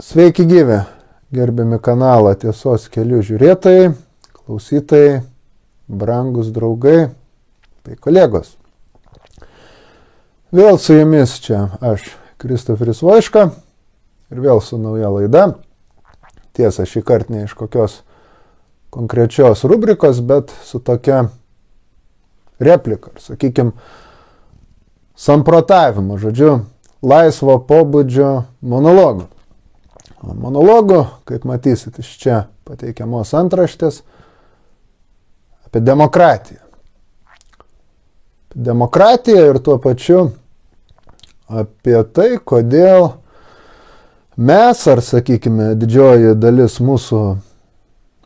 Sveiki gyvi, gerbiami kanalą Tiesos kelių žiūrėtojai, klausytojai, brangus draugai bei kolegos. Vėl su jumis čia aš, Kristoferis Voiška, ir vėl su nauja laida. Tiesa, šį kartą ne iš kokios konkrečios rubrikos, bet su tokia replika, sakykime, samprotavimo, žodžiu, laisvo pobūdžio monologų. Monologų, kaip matysit, iš čia pateikiamos antraštės apie demokratiją. Demokratiją ir tuo pačiu apie tai, kodėl mes, ar sakykime, didžioji dalis mūsų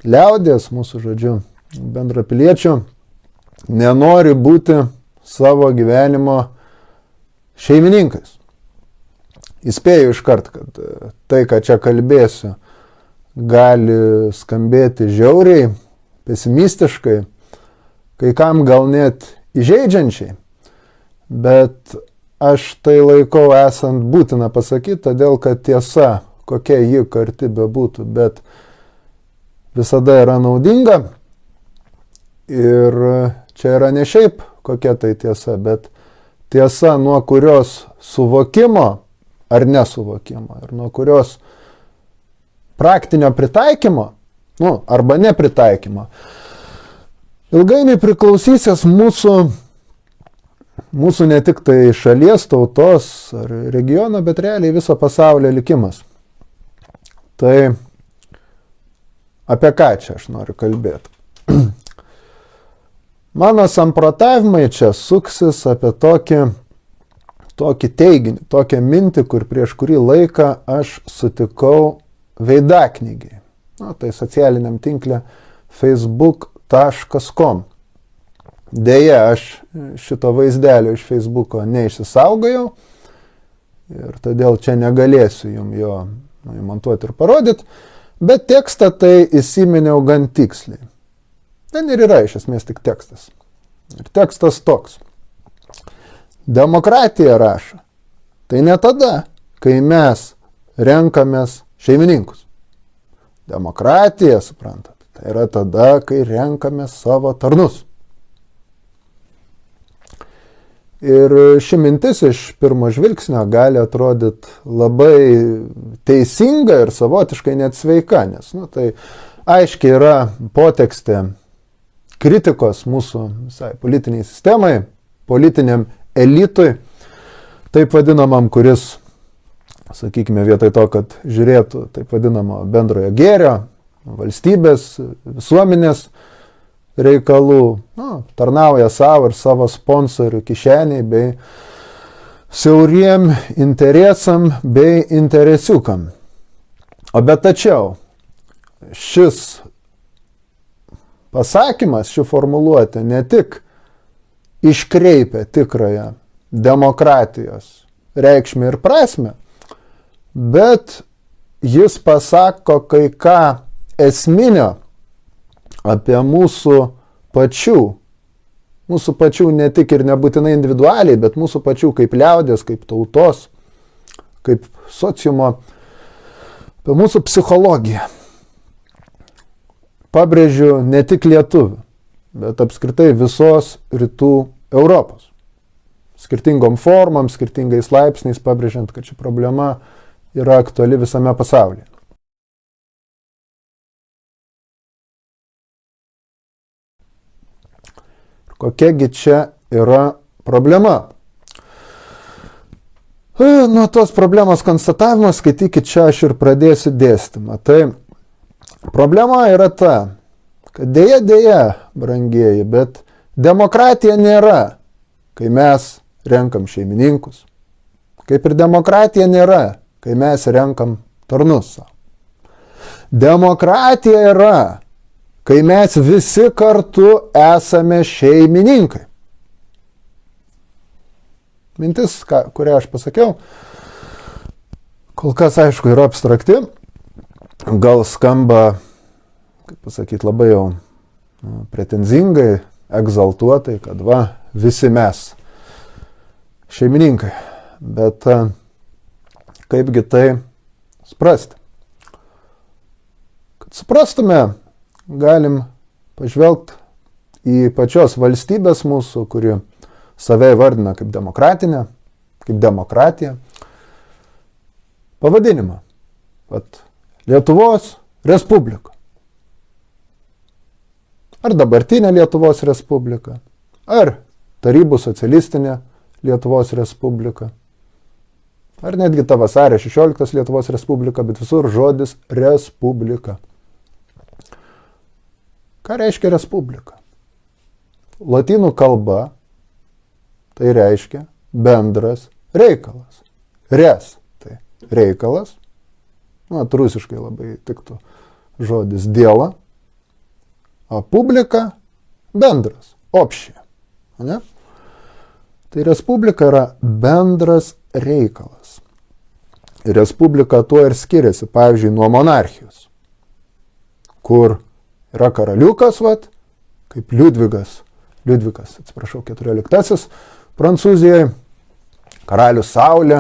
liaudės, mūsų, žodžiu, bendrapiliečių, nenori būti savo gyvenimo šeimininkais. Įspėju iškart, kad tai, ką čia kalbėsiu, gali skambėti žiauriai, pesimistiškai, kai kam gal net įžeidžiančiai, bet aš tai laikau esant būtina pasakyti, todėl kad tiesa, kokia ji karti bebūtų, bet visada yra naudinga ir čia yra ne šiaip kokia tai tiesa, bet tiesa, nuo kurios suvokimo ar nesuvokimo, ir nuo kurios praktinio pritaikymo, arba nepritaikymo, ilgainiui priklausysis mūsų ne tik tai šalies, tautos ar regiono, bet realiai viso pasaulio likimas. Tai apie ką čia aš noriu kalbėti? Mano samprotavimai čia suksis apie tokį teiginį, tokią mintį, kur prieš kurį laiką aš sutikau veidaknygiai. Tai socialiniam tinkle facebook.com. Deja, aš šito vaizdelio iš Facebooko neišsisaugojau ir todėl čia negalėsiu jums jo montuoti ir parodyti, bet tekstą tai įsiminiau gan tiksliai. Ten ir yra iš esmės tik tekstas. Ir tekstas toks. Demokratija, rašo, tai ne tada, kai mes renkamės šeimininkus. Demokratija, suprantat, tai yra tada, kai renkamės savo tarnus. Ir ši mintis iš pirmo žvilgsnio gali atrodyti labai teisinga ir savotiškai net sveika, nes tai aiškiai yra potekstė kritikos mūsų visai politiniai sistemai, politiniam elitui, taip vadinamam, kuris, sakykime, vietoj to, kad žiūrėtų taip vadinamo bendrojo gėrio, valstybės, visuomenės reikalų, tarnauja savo ir savo sponsorių kišeniai bei siauriem interesam bei interesiukam. Bet tačiau šis pasakymas, ši formuluotė ne tik iškreipia tikrąją demokratijos reikšmę ir prasmę, bet jis pasako kai ką esminio apie mūsų pačių ne tik ir nebūtinai individualiai, bet mūsų pačių kaip liaudės, kaip tautos, kaip sociumo, apie mūsų psichologiją. Pabrėžiu ne tik lietuvių, bet apskritai visos rytų Europos. Skirtingom formom, skirtingais laipsniais, pabrėžiant, kad ši problema yra aktuali visame pasaulyje. Kokiagi čia yra problema? Nuo tos problemos konstatavimo, skaitykit, čia aš ir pradėsiu dėstymą. Tai problema yra ta, kad dėja, brangieji, bet demokratija nėra, kai mes renkam šeimininkus. Kaip ir demokratija nėra, kai mes renkam tarnus savo. Demokratija yra, kai mes visi kartu esame šeimininkai. Mintis, kurią aš pasakiau, kol kas, aišku, yra abstrakti, gal skamba, kaip pasakyti, labai jau pretenzingai, egzaltuotai, kad visi mes šeimininkai. Bet kaipgi tai suprasti? suprastume, galim pažvelgti į pačios valstybės mūsų, kuri save įvardina kaip demokratinė, kaip demokratija, pavadinimą. Vat Lietuvos Respublika. Ar dabartinė Lietuvos Respublika, ar Tarybų socialistinė Lietuvos Respublika, ar netgi ta vasario 16 Lietuvos Respublika, bet visur žodis Respublika. Ką reiškia Respublika? Lotynų kalba tai reiškia bendras reikalas. Res tai reikalas, rusiškai labai tiktų žodis dėla, o publika bendras, opšė. Ne? Tai Respublika yra bendras reikalas. Respublika tuo ir skiriasi, pavyzdžiui, nuo monarchijos, kur yra karaliukas, kaip Liudvikas, 14 Prancūzijoje, karalius Saulė,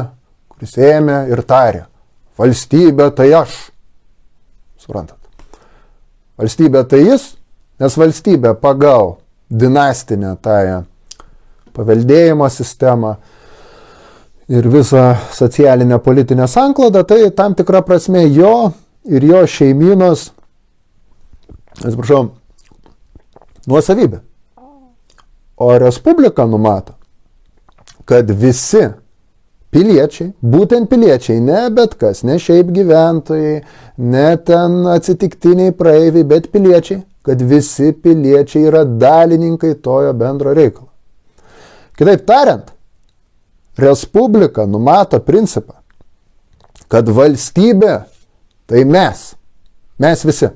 kuris ėmė ir tarė, valstybė tai aš. Suprantat? Valstybė tai jis, nes valstybė pagal dinastinę tąją paveldėjimo sistemą ir visą socialinę politinę sanklodą, tai tam tikra prasme jo ir jo šeimynos, nuosavybė. O Respublika numato, kad visi piliečiai, būtent piliečiai, ne bet kas, ne šiaip gyventojai, ne ten atsitiktiniai praeiviai, bet piliečiai, kad visi piliečiai yra dalininkai tojo bendro reikalo. Kitaip tariant, Respublika numato principą, kad valstybė tai mes visi.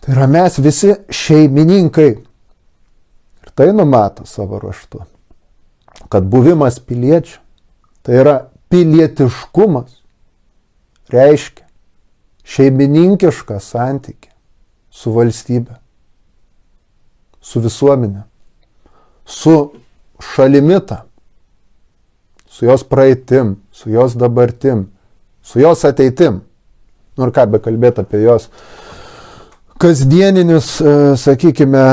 Tai yra mes visi šeimininkai. Ir tai numato savo ruožtu, kad buvimas piliečių, tai yra pilietiškumas, reiškia šeimininkišką santykį su valstybe, su visuomenė, su šalimita, su jos praeitim, su jos dabartim, su jos ateitim. Ir ką bekalbėti apie jos kasdieninius, sakykime,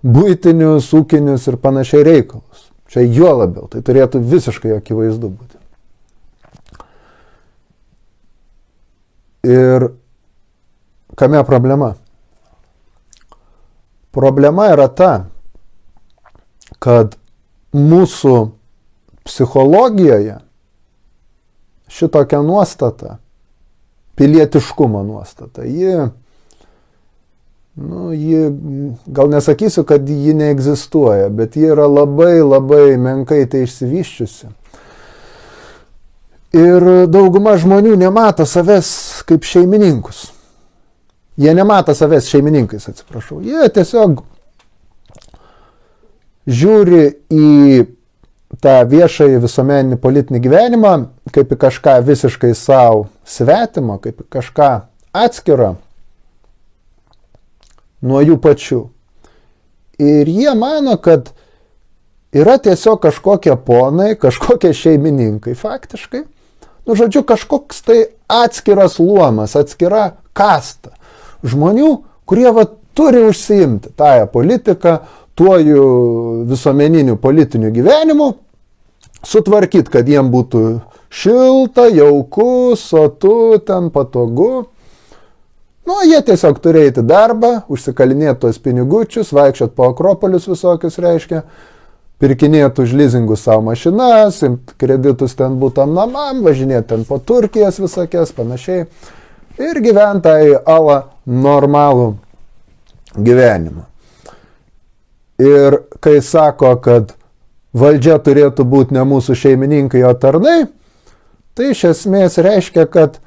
buitinius, ūkinius ir panašiai reikalus. Čia juo labiau, tai turėtų visiškai akivaizdu būti. Ir kame problema? Problema yra ta, kad mūsų psichologijoje šitokia nuostata, pilietiškumo nuostata, ji, gal nesakysiu, kad ji neegzistuoja, bet ji yra labai, labai menkai tai išsivyščiusi. Ir dauguma žmonių nemato savęs kaip šeimininkus. Jie nemato savęs šeimininkais, atsiprašau. Jie tiesiog žiūri į tą viešąjį visuomeninį politinį gyvenimą kaip į kažką visiškai savo svetimo, kaip į kažką atskirą nuo jų pačių. Ir jie mano, kad yra tiesiog kažkokie ponai, kažkokie šeimininkai faktiškai. Žodžiu, kažkoks tai atskiras luomas, atskira kasta žmonių, kurie turi užsiimti tąją politiką, tuojų visuomeniniu politiniu gyvenimu, sutvarkyti, kad jiem būtų šilta, jauku, sotu, ten patogu. Jie tiesiog turi eiti darbą, užsikalinėti tos pinigučius, vaikščiot po akropolius visokius reiškia, pirkinėti už lizingus savo mašinas, kreditus ten būtam namam, važinėti ten po Turkijas visokias, panašiai. Ir gyventai ala normalų gyvenimą. Ir kai sako, kad valdžia turėtų būti ne mūsų šeimininkai, o tarnai, tai iš esmės reiškia, kad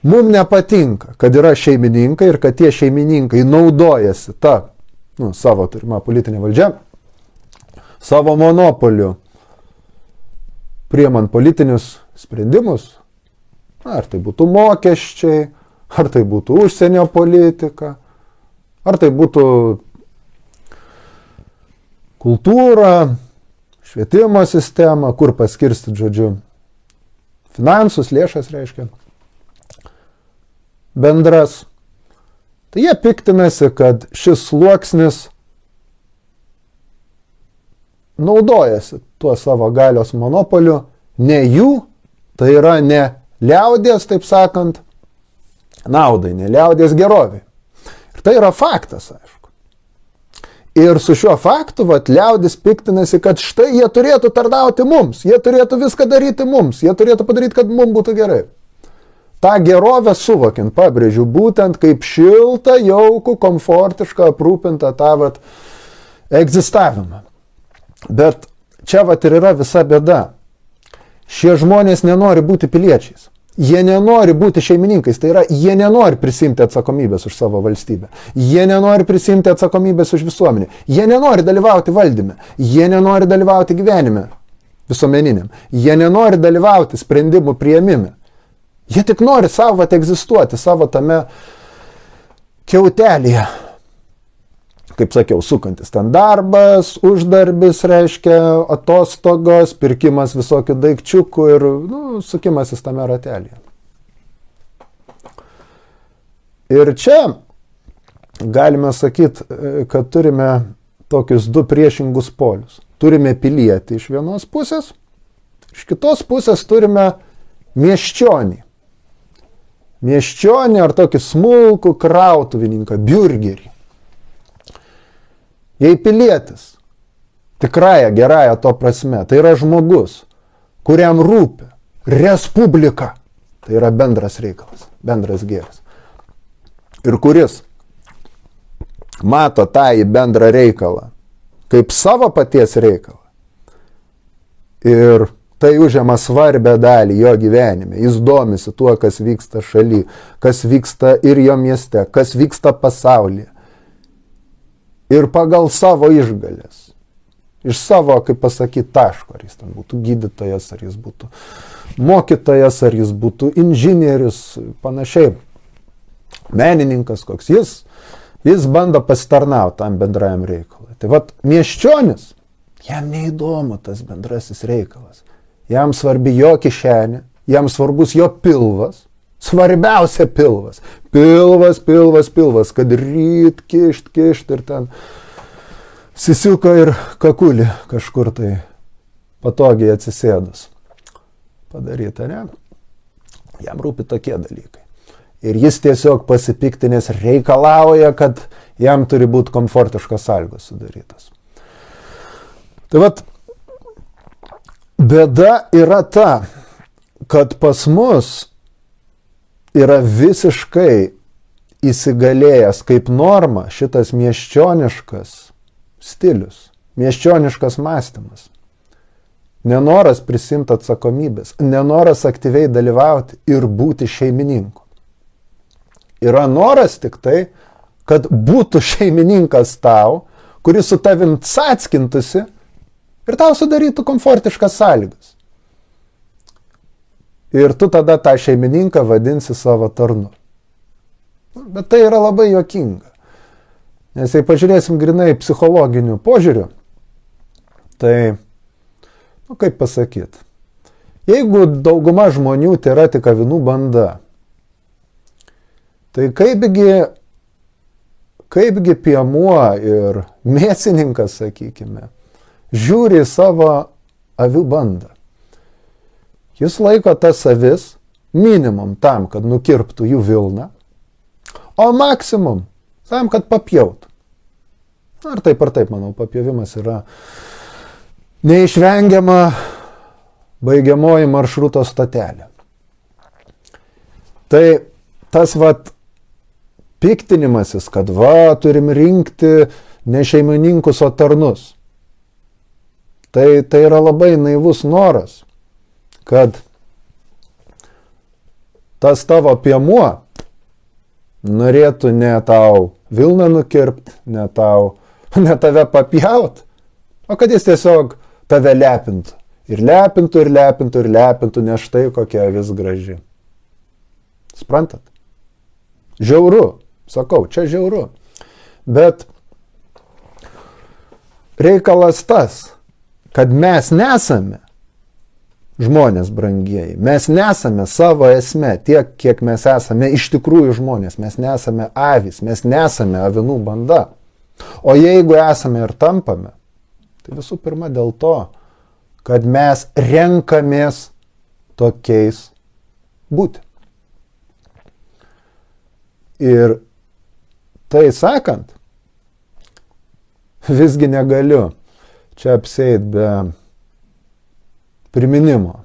mums nepatinka, kad yra šeimininkai ir kad tie šeimininkai naudojasi savo turimą politinę valdžią, savo monopoliu, priimant politinius sprendimus, ar tai būtų mokesčiai, ar tai būtų užsienio politika, ar tai būtų kultūra, švietimo sistema, kur paskirstyti, žodžiu, finansus, lėšas reiškia, bendras. Tai jie piktinasi, kad šis sluoksnis naudojasi tuo savo galios monopoliu, ne jų, tai yra ne liaudies, taip sakant, naudai, ne liaudies geroviai. Ir tai yra faktas, aišku. Ir su šiuo faktu, liaudis piktinasi, kad štai jie turėtų tarnauti mums, jie turėtų viską daryti mums, jie turėtų padaryti, kad mums būtų gerai. Ta gerovę suvokiant, pabrėžiu, būtent kaip šiltą, jaukų, komfortišką, aprūpintą tą egzistavimą. Bet čia ir yra visa bėda. Šie žmonės nenori būti piliečiais. Jie nenori būti šeimininkais, tai yra, jie nenori prisimti atsakomybės už savo valstybę. Jie nenori prisimti atsakomybės už visuomenę. Jie nenori dalyvauti valdyme. Jie nenori dalyvauti gyvenime visuomeniniam. Jie nenori dalyvauti sprendimų priėmime. Jie tik nori savo egzistuoti, savo tame kiautelėje. Kaip sakiau, sukantis ten darbas, uždarbis, reiškia atostogos, pirkimas visokių daikčiukų ir sukimasis tame ratelėje. Ir čia galime sakyti, kad turime tokius du priešingus polius. Turime pilietį iš vienos pusės, iš kitos pusės turime miesčionį. Miesčionį ar tokį smulkų krautuvininką, biurgerį. Jei pilietis, tikrąją, gerąją to prasme, tai yra žmogus, kuriam rūpi respublika, tai yra bendras reikalas, bendras gėris. Ir kuris mato tą į bendrą reikalą kaip savo paties reikalą. Ir tai užima svarbę dalį jo gyvenime. Jis domisi tuo, kas vyksta šaly, kas vyksta ir jo mieste, kas vyksta pasaulyje. Ir pagal savo išgalės, iš savo, kaip pasakyti, taško, ar jis ten būtų gydytojas, ar jis būtų mokytojas, ar jis būtų inžinierius, panašiai, menininkas koks, jis bando pasitarnauti tam bendrajam reikalui. Tai miesčionis, jam neįdomu tas bendrasis reikalas, jam svarbi jo kišenė, jam svarbus jo pilvas. Svarbiausia pilvas. Pilvas, kad ryt kišt ir ten sisiuką ir kakulį kažkur tai patogiai atsisėdus. Padaryta, ne? Jam rūpi tokie dalykai. Ir jis tiesiog pasipiktinės reikalauja, kad jam turi būti komfortiškos sąlygos sudarytos. Tai bėda yra ta, kad pas mus yra visiškai įsigalėjęs kaip norma šitas miesčioniškas stilius, miesčioniškas mąstymas. Nenoras prisimti atsakomybės, nenoras aktyviai dalyvauti ir būti šeimininku. Yra noras tik tai, kad būtų šeimininkas tau, kuris su tavim atskintųsi ir tau sudarytų komfortiškas sąlygas. Ir tu tada tą šeimininką vadinsi savo tarnu. Bet tai yra labai juokinga. Nes jei pažiūrėsim grinai psichologiniu požiūriu, tai, kaip pasakyti, jeigu dauguma žmonių tai yra tik avinų banda, tai kaipgi piemuo ir mėsininkas, sakykime, žiūri savo avių bandą. Jis laiko tas avis minimum tam, kad nukirptų jų vilną, o maksimum tam, kad papjautų. Ar taip, manau, papjovimas yra neišvengiama baigiamoji maršruto stotelė. Tai tas piktinimasis, kad turim rinkti ne šeimininkus, o tarnus. Tai yra labai naivus noras, kad tas tavo piemuo norėtų ne tau vilną nukirpt, ne tave papjaut, o kad jis tiesiog tave lepintų. Ir lepintų, nes štai kokia vis graži. Suprantat? Žiauru. Sakau, čia žiauru. Bet reikalas tas, kad mes nesame žmonės, brangieji. Mes nesame savo esme tiek, kiek mes esame iš tikrųjų žmonės. Mes nesame avys, mes nesame avinų banda. O jeigu esame ir tampame, tai visų pirma dėl to, kad mes renkamės tokiais būti. Ir tai sakant, visgi negaliu čia apseit be priminimo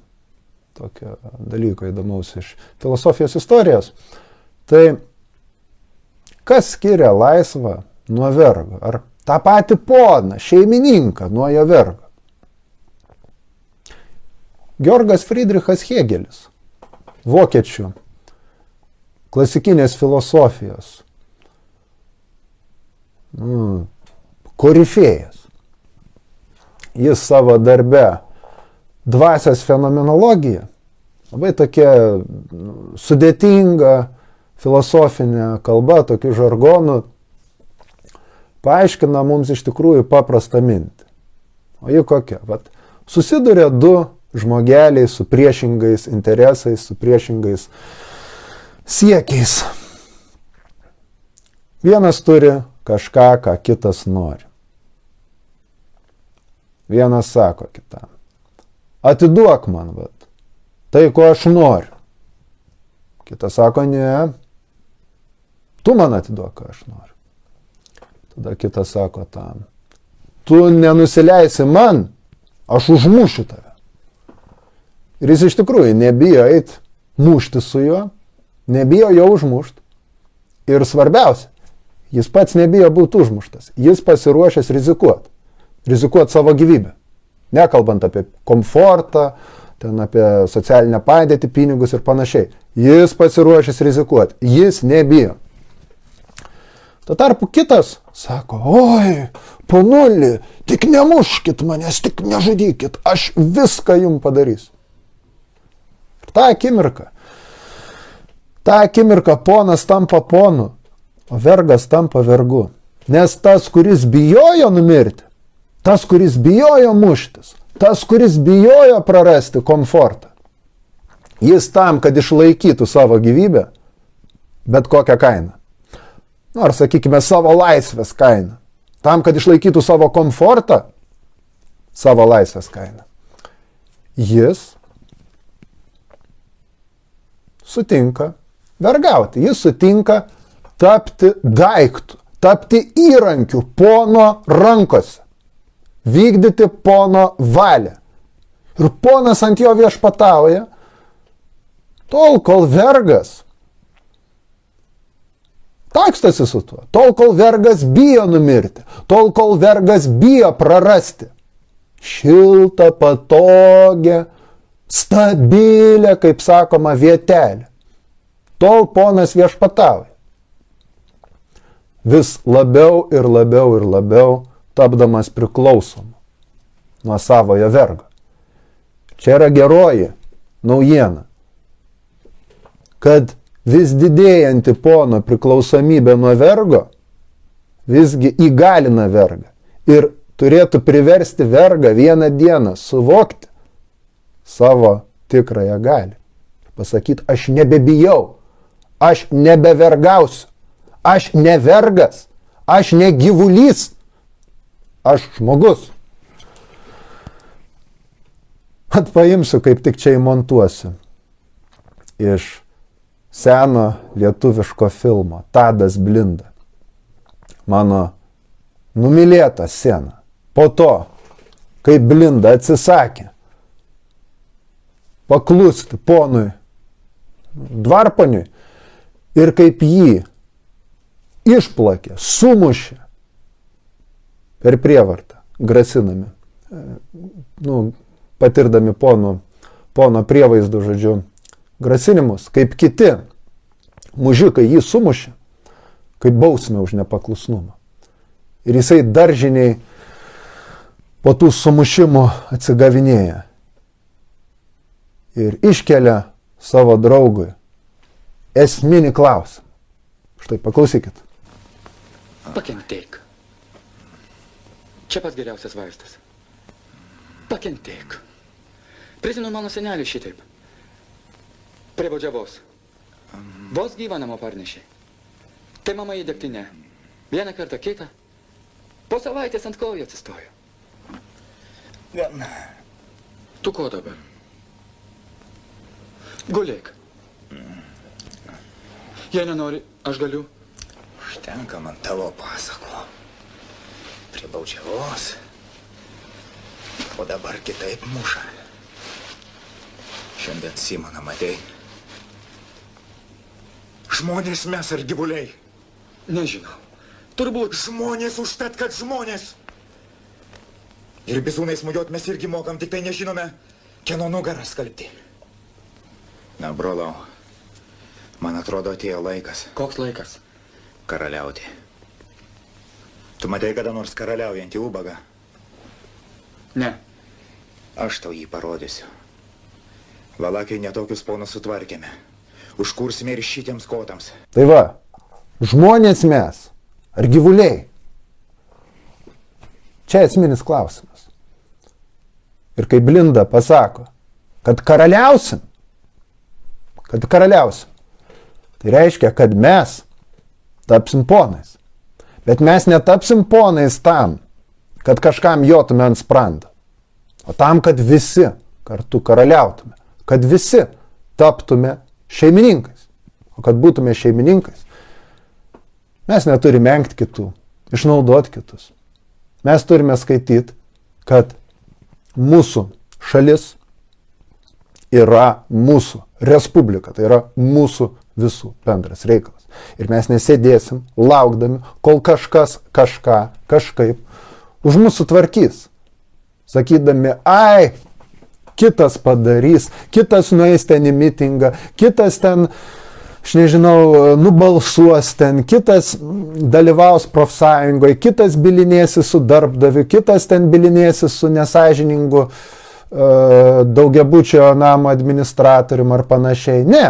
tokio dalyko įdomaus iš filosofijos istorijos. Tai kas skiria laisvą nuo vergo? Ar tą patį poną, šeimininką nuo jo vergo? Georgas Friedrichas Hėgelis, vokiečių klasikinės filosofijos korifėjas. Jis savo darbe Dvasios fenomenologija, labai tokia sudėtinga filosofinė kalba, tokiu žargonu, paaiškina mums iš tikrųjų paprastą mintį. O ji kokia? Vat, susiduria du žmogeliai su priešingais interesais, su priešingais siekiais. Vienas turi kažką, ką kitas nori. Vienas sako kitam: atiduok man, vat, tai, ko aš noriu. Kitas sako: ne, tu man atiduok, ką aš noriu. Tada kitas sako tam: tu nenusileisi man, aš užmušiu tave. Ir jis iš tikrųjų nebijo eit mušti su juo, nebijo jo užmušti. Ir svarbiausia, jis pats nebijo būti užmuštas. Jis pasiruošęs rizikuoti. Rizikuoti savo gyvybę. Nekalbant apie komfortą, ten apie socialinę padėtį, pinigus ir panašiai. Jis pasiruošęs rizikuoti. Jis nebijo. Tuo tarpu kitas sako: oi, ponuli, tik nemuškit manęs, tik nežudykit, aš viską jums padarysiu. Ir tą akimirką ponas tampa ponu, o vergas tampa vergu. Nes tas, kuris bijojo numirti, tas, kuris bijojo muštis, tas, kuris bijojo prarasti komfortą, jis tam, kad išlaikytų savo gyvybę, bet kokią kainą. Ar, sakykime, savo laisvės kainą. Tam, kad išlaikytų savo komfortą, savo laisvės kainą. Jis sutinka vergauti. Jis sutinka tapti daiktu, tapti įrankiu pono rankose. Vykdyti pono valią. Ir ponas ant jo viešpatauja, tol, kol vergas takstasi su tuo, tol, kol vergas bijo numirti, tol, kol vergas bijo prarasti šiltą, patogią, stabilę, kaip sakoma, vietelę. Tol ponas viešpatauja. Vis labiau ir labiau ir labiau tapdamas priklausomu nuo savojo vergo. Čia yra geroji naujiena, kad vis didėjanti pono priklausomybė nuo vergo visgi įgalina vergą ir turėtų priversti vergą vieną dieną suvokti savo tikrąją galią. Pasakyti: aš nebebijau, aš nebevergausiu, aš ne vergas, aš ne gyvulys, aš žmogus. Paimsiu, kaip tik čia įmontuosiu iš seno lietuviško filmo Tadas Blinda. Mano numylėta scena. Po to, kai Blinda atsisakė paklusti ponui Dvarponiui ir kaip jį išplakė, sumušė per prievartą, grasinami, patirdami pono prievaizdų, žodžiu, grasinimus, kaip kiti mužikai jį sumušė, kaip bausmė už nepaklusnumą. Ir jisai daržiniai po tų sumušimų atsigavinėja ir iškelia savo draugui esminį klausimą. Štai, paklausykit. Pakentėk. Čia pats geriausias vaistas. Pakentėk. Prisimenu mano senelį šitaip. Prie baudžiavos. Vos gyvą namo parnešė. Tai mama į degtinę. Vieną kartą kitą. Po savaitės ant kojų atsistojo. Gana. Tu ko dabar? Gulėk. Jei nenori, aš galiu. Užtenka man tavo pasako. Prie baudžiavos. O dabar kitaip muša. Šiandien Simoną matei. Žmonės mes ar gyvuliai? Nežinau. Turbūt. Žmonės užtat, kad žmonės. Ir bizūnai smūgiuot mes irgi mokam, tik tai nežinome, kieno nugarą skalbti. Na, brolau, man atrodo atėjo laikas Koks laikas? karaliauti. Tu matei kada nors karaliaujantį ubagą? Ne. Aš tau jį parodysiu. Valakiai netokius ponus sutvarkėme. Užkursime ir šitiems kotams. Tai va, žmonės mes ar gyvuliai? Čia esminis klausimas. Ir kai Blinda pasako, kad karaliausim, tai reiškia, kad mes tapsim ponais. Bet mes netapsim ponais tam, kad kažkam jotume ant sprando, o tam, kad visi kartu karaliautume, kad visi taptume šeimininkais. O kad būtume šeimininkais, mes neturime engti kitų, išnaudoti kitus. Mes turime skaityti, kad mūsų šalis yra mūsų respublika, tai yra mūsų visų bendras reikalas. Ir mes nesėdėsim laukdami, kol kažkas kažką kažkaip už mūsų tvarkys. Sakydami, ai, kitas padarys, kitas nueis ten į mitingą, kitas ten, aš nežinau, nubalsuos ten, kitas dalyvaus profsąjungoje, kitas bilinėsi su darbdaviu, kitas ten bilinėsi su nesąžiningu daugiabučio namo administratorium ar panašiai. Ne.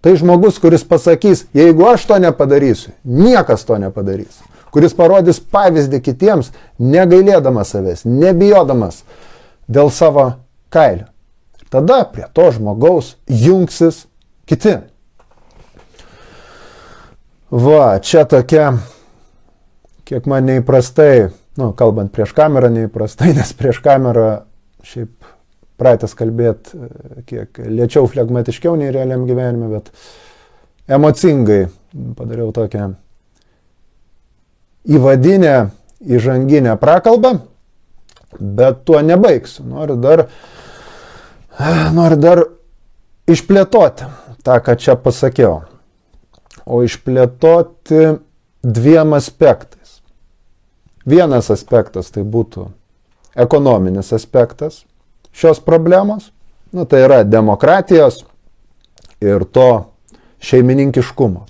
Tai žmogus, kuris pasakys, jeigu aš to nepadarysiu, niekas to nepadarys. Kuris parodys pavyzdį kitiems, negailėdamas savęs, nebijodamas dėl savo kailio. Tada prie to žmogaus jungsis kiti. Va, čia tokia, kiek man neįprastai, kalbant prieš kamerą neįprastai, nes prieš kamerą šiaip pratęs kalbėti kiek lėčiau, flegmatiškiau nei realiam gyvenime, bet emocingai padariau tokią įvadinę, įžanginę prakalbą, bet tuo nebaigsiu. Noriu dar išplėtoti tą, ką čia pasakiau. O išplėtoti dviem aspektais. Vienas aspektas tai būtų ekonominis aspektas šios problemos, tai yra demokratijos ir to šeimininkiškumo.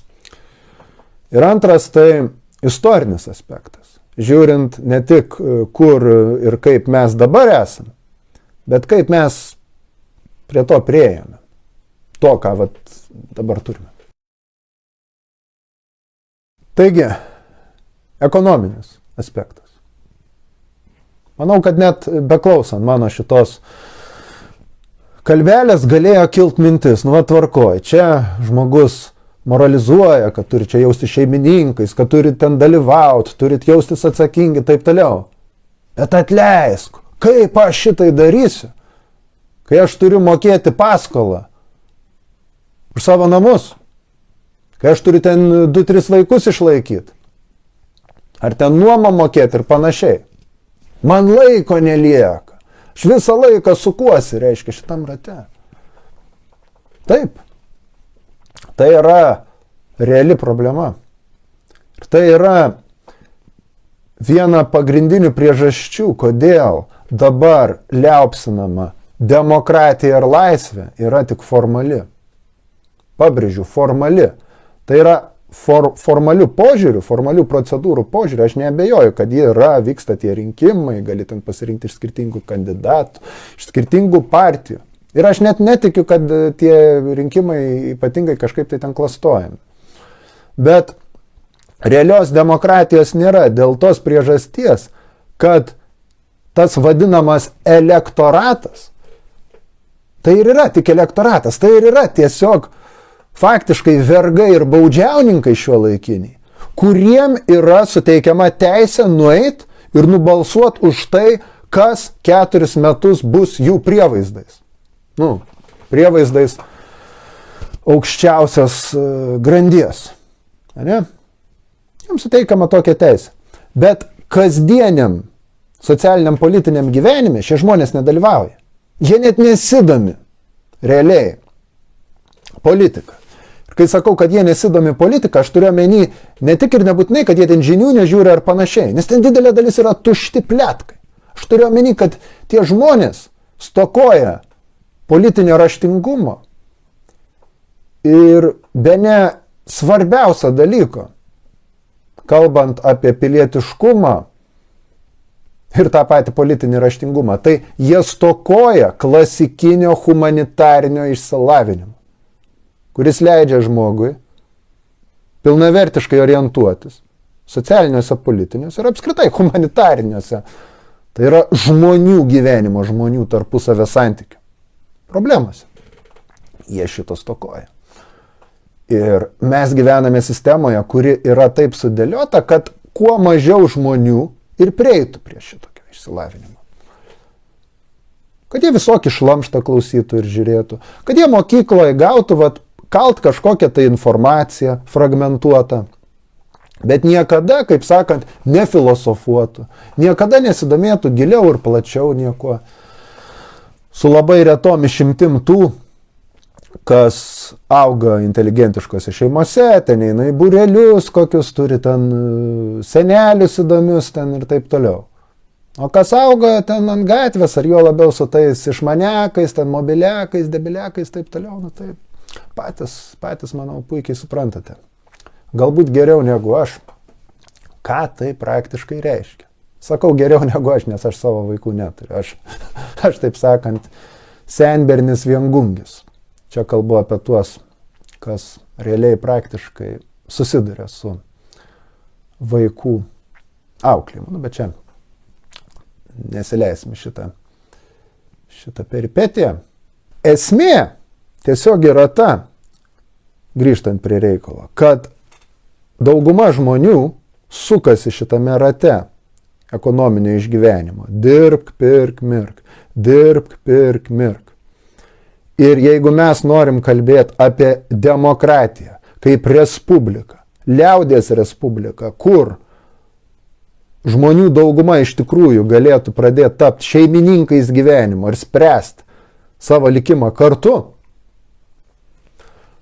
Ir antras tai istorinis aspektas. Žiūrint ne tik kur ir kaip mes dabar esame, bet kaip mes prie to priėjome. To, ką dabar turime. Taigi, ekonominis aspektas. Manau, kad net beklausant mano šitos kalbelės galėjo kilt mintis, tvarkoj, čia žmogus moralizuoja, kad turi čia jausti šeimininkais, kad turi ten dalyvauti, turit jaustis atsakingi, taip toliau. Bet atleisk, kaip aš šitai darysiu, kai aš turiu mokėti paskolą už savo namus, kai aš turiu ten 2-3 vaikus išlaikyti, ar ten nuomą mokėti ir panašiai. Man laiko nelieka. Aš visą laiką sukuosi, reiškia, šitam rate. Taip. Tai yra reali problema. Ir tai yra viena pagrindinių priežasčių, kodėl dabar liaupsinama demokratija ir laisvė yra tik formali. Pabrėžiu, formali. Tai yra formalių požiūrių, formalių procedūrų požiūrių. Aš neabejoju, kad vyksta tie rinkimai, gali ten pasirinkti iš skirtingų kandidatų, iš skirtingų partijų. Ir aš net netikiu, kad tie rinkimai ypatingai kažkaip tai ten klastojami. Bet realios demokratijos nėra dėl tos priežasties, kad tas vadinamas elektoratas Tai ir yra tik elektoratas, tai ir yra tiesiog faktiškai vergai ir baudžiauninkai šiuo laikiniai, kuriem yra suteikiama teisė nueit ir nubalsuot už tai, kas 4 metus bus jų prievaizdais. Prievaizdais aukščiausios grandies. Ne? Jums suteikiama tokia teisė. Bet kasdieniam socialiniam politiniam gyvenime šie žmonės nedalyvauja. Jie net nesidomi realiai politika. Ir kai sakau, kad jie nesidomi politika, aš turiu omeny ne tik ir nebūtinai, kad jie ten žinių nežiūri ar panašiai, nes ten didelė dalis yra tušti pletkai. Aš turiu omeny, kad tie žmonės stokoja politinio raštingumo ir bene svarbiausia dalyko, kalbant apie pilietiškumą ir tą patį politinį raštingumą, tai jie stokoja klasikinio humanitarinio išsilavinimo, kuris leidžia žmogui pilnavertiškai orientuotis socialiniuose, politiniuose ir apskritai humanitariniuose. Tai yra žmonių gyvenimo, žmonių tarpusavio santykių problemose. Jie šito stokoja. Ir mes gyvename sistemoje, kuri yra taip sudėliota, kad kuo mažiau žmonių ir prieitų prie šitokio išsilavinimo. Kad jie visokį šlamštą klausytų ir žiūrėtų. Kad jie mokykloje gautų kalt kažkokią tai informaciją fragmentuotą. Bet niekada, kaip sakant, nefilosofuotų. Niekada nesidomėtų giliau ir plačiau nieko. Su labai retom išimtim tų, kas auga inteligentiškose šeimose, ten eina į būrelius, kokius turi ten senelius įdomius ten ir taip toliau. O kas auga ten ant gatvės, ar jo labiau su tais išmaniakais, ten mobiliakais, debiliakais, taip toliau, taip. Patys, manau, puikiai suprantate. Galbūt geriau negu aš. Ką tai praktiškai reiškia? Sakau geriau negu aš, nes aš savo vaikų neturiu. Aš taip sakant, senbernis viengungis. Čia kalbu apie tuos, kas realiai praktiškai susiduria su vaikų auklėjimu. Bet čia nesileisime šitą peripetiją. Esmė tiesiog yra ta, grįžtant prie reikalo, kad dauguma žmonių sukasi šitame rate ekonominio išgyvenimo. Dirbk, pirk, mirk. Dirbk, pirk, mirk. Ir jeigu mes norim kalbėti apie demokratiją kaip respubliką, liaudies respubliką, kur žmonių dauguma iš tikrųjų galėtų pradėti tapti šeimininkais gyvenimo ir spręsti savo likimą kartu,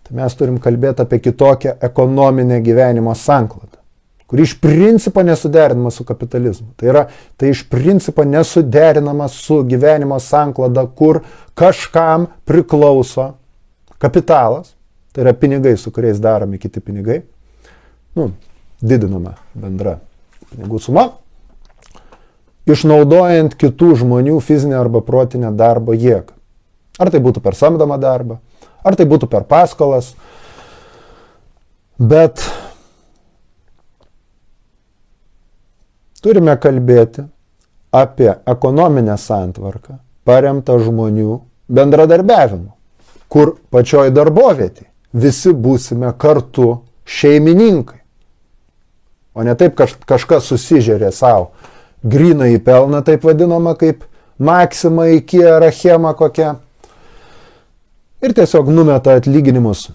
tai mes turim kalbėti apie kitokią ekonominę gyvenimo sanklodą, kuri iš principo nesuderinama su kapitalizmu. Tai iš principo nesuderinama su gyvenimo sankloda, kur kažkam priklauso kapitalas, tai yra pinigai, su kuriais daromi kiti pinigai, didinama bendra pinigų suma, išnaudojant kitų žmonių fizinę arba protinę darbo jėgą. Ar tai būtų per samdomą darbą, ar tai būtų per paskolas, bet turime kalbėti apie ekonominę santvarką, paremtą žmonių bendradarbiavimu, kur pačioj darbovietėje visi būsime kartu šeimininkai. O ne taip kažkas susižerė savo gryną į pelną, taip vadinama, kaip Maxima, Ikea ar Achema kokia. Ir tiesiog numeta atlyginimus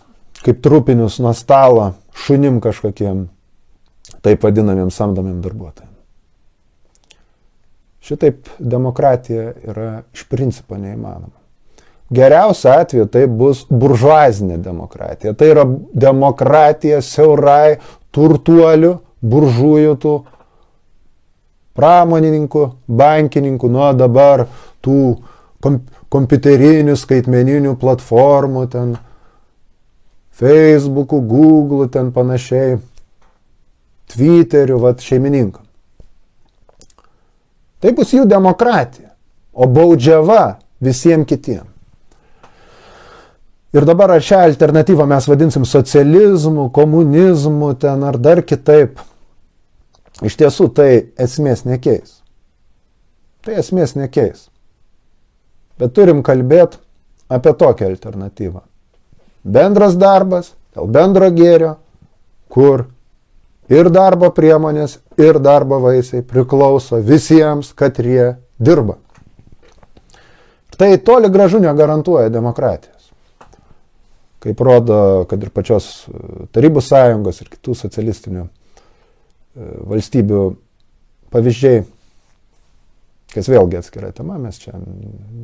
kaip trupinius nuo stalo šunim kažkokiem taip vadinamiem samdomiem darbuotojams. Šitaip demokratija yra iš principo neįmanoma. Geriausiu atveju tai bus buržuazinė demokratija. Tai yra demokratija siaurai turtuolių, buržujų, tų pramonininkų, bankininkų, nuo dabar tų kompiuterinių, skaitmeninių platformų, ten Facebook'ų, Google'ų, ten panašiai, Twitterių, šeimininkam. Tai bus jų demokratija, o baudžiava visiems kitiems. Ir dabar ar šią alternatyvą mes vadinsim socializmu, komunizmu, ten ar dar kitaip, iš tiesų tai esmės nekeis. Tai esmės nekeis. Bet turim kalbėti apie tokią alternatyvą. Bendras darbas, dėl bendro gėrio, kur ir darbo priemonės, ir darbo vaisiai priklauso visiems, katrie dirba. Tai toli gražu negarantuoja demokratijos. Kaip rodo, kad ir pačios Tarybų sąjungos ir kitų socialistinių valstybių pavyzdžiai, kas vėlgi atskira tema, mes čia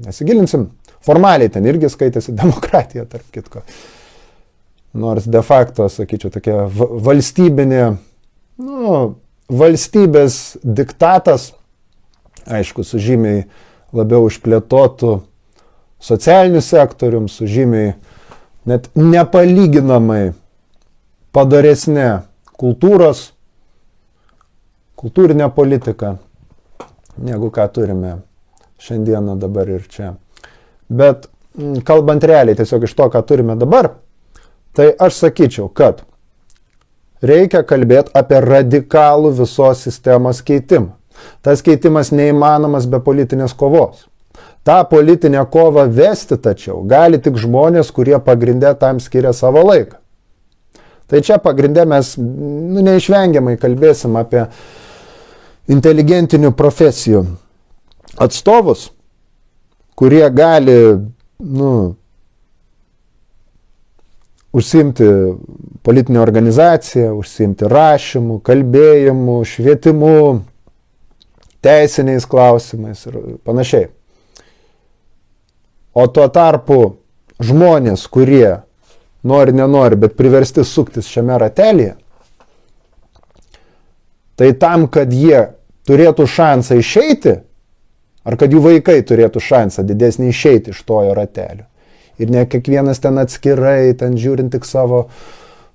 nesigilinsim. Formaliai ten irgi skaitėsi demokratija, tarp kitko. Nors de facto, sakyčiau, tokia valstybinė, valstybės diktatas, aišku, su žymiai labiau išplėtotų socialiniu sektorium, su žymiai net nepalyginamai padaresnė kultūrinė politika, negu ką turime šiandieną dabar ir čia. Bet kalbant realiai tiesiog iš to, ką turime dabar, tai aš sakyčiau, kad reikia kalbėti apie radikalų visos sistemos keitimą. Tas keitimas neįmanomas be politinės kovos. Ta politinę kovą vesti tačiau gali tik žmonės, kurie pagrinde tam skiria savo laiką. Tai čia pagrinde mes neišvengiamai kalbėsim apie inteligentinių profesijų atstovus, kurie gali užsiimti politinę organizaciją, užsiimti rašymu, kalbėjimu, švietimu, teisiniais klausimais ir panašiai. O tuo tarpu žmonės, kurie nenori, bet priversti suktis šiame ratelėje, tai tam, kad jie turėtų šansą išeiti, ar kad jų vaikai turėtų šansą didesnį išeiti iš tojo ratelio. Ir ne kiekvienas ten atskirai, ten žiūrint tik savo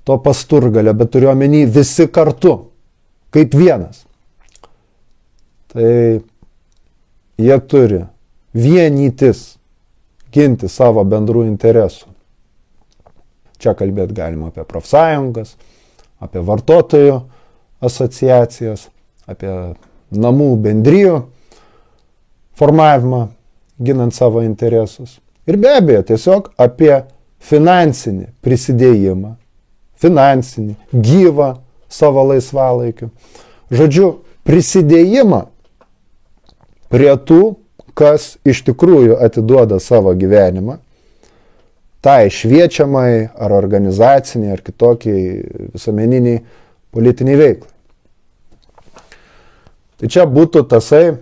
to pasturgalio, bet turiu omeny visi kartu, kaip vienas. Tai jie turi vienytis, ginti savo bendrų interesų. Čia kalbėti galima apie profsąjungas, apie vartotojų asociacijas, apie namų bendrijų formavimą, ginant savo interesus. Ir be abejo, tiesiog apie finansinį prisidėjimą, finansinį, gyvą savo laisvalaikiu. Žodžiu, prisidėjimą prie tų, kas iš tikrųjų atiduoda savo gyvenimą, tai šviečiamai ar organizaciniai ar kitokiai visuomeniniai politiniai veiklai. Tai čia būtų tasai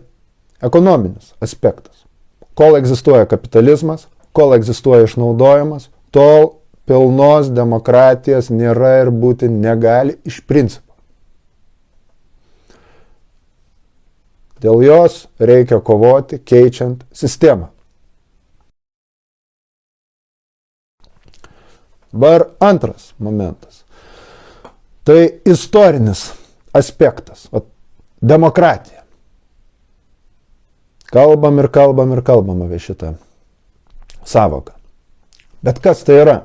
ekonominis aspektas. Kol egzistuoja kapitalizmas, kol egzistuoja išnaudojimas, tol pilnos demokratijos nėra ir būti negali iš principo. Dėl jos reikia kovoti, keičiant sistemą. Dabar antras momentas. Tai istorinis aspektas. Demokratija. Kalbam apie šitą sąvoką. Bet kas tai yra?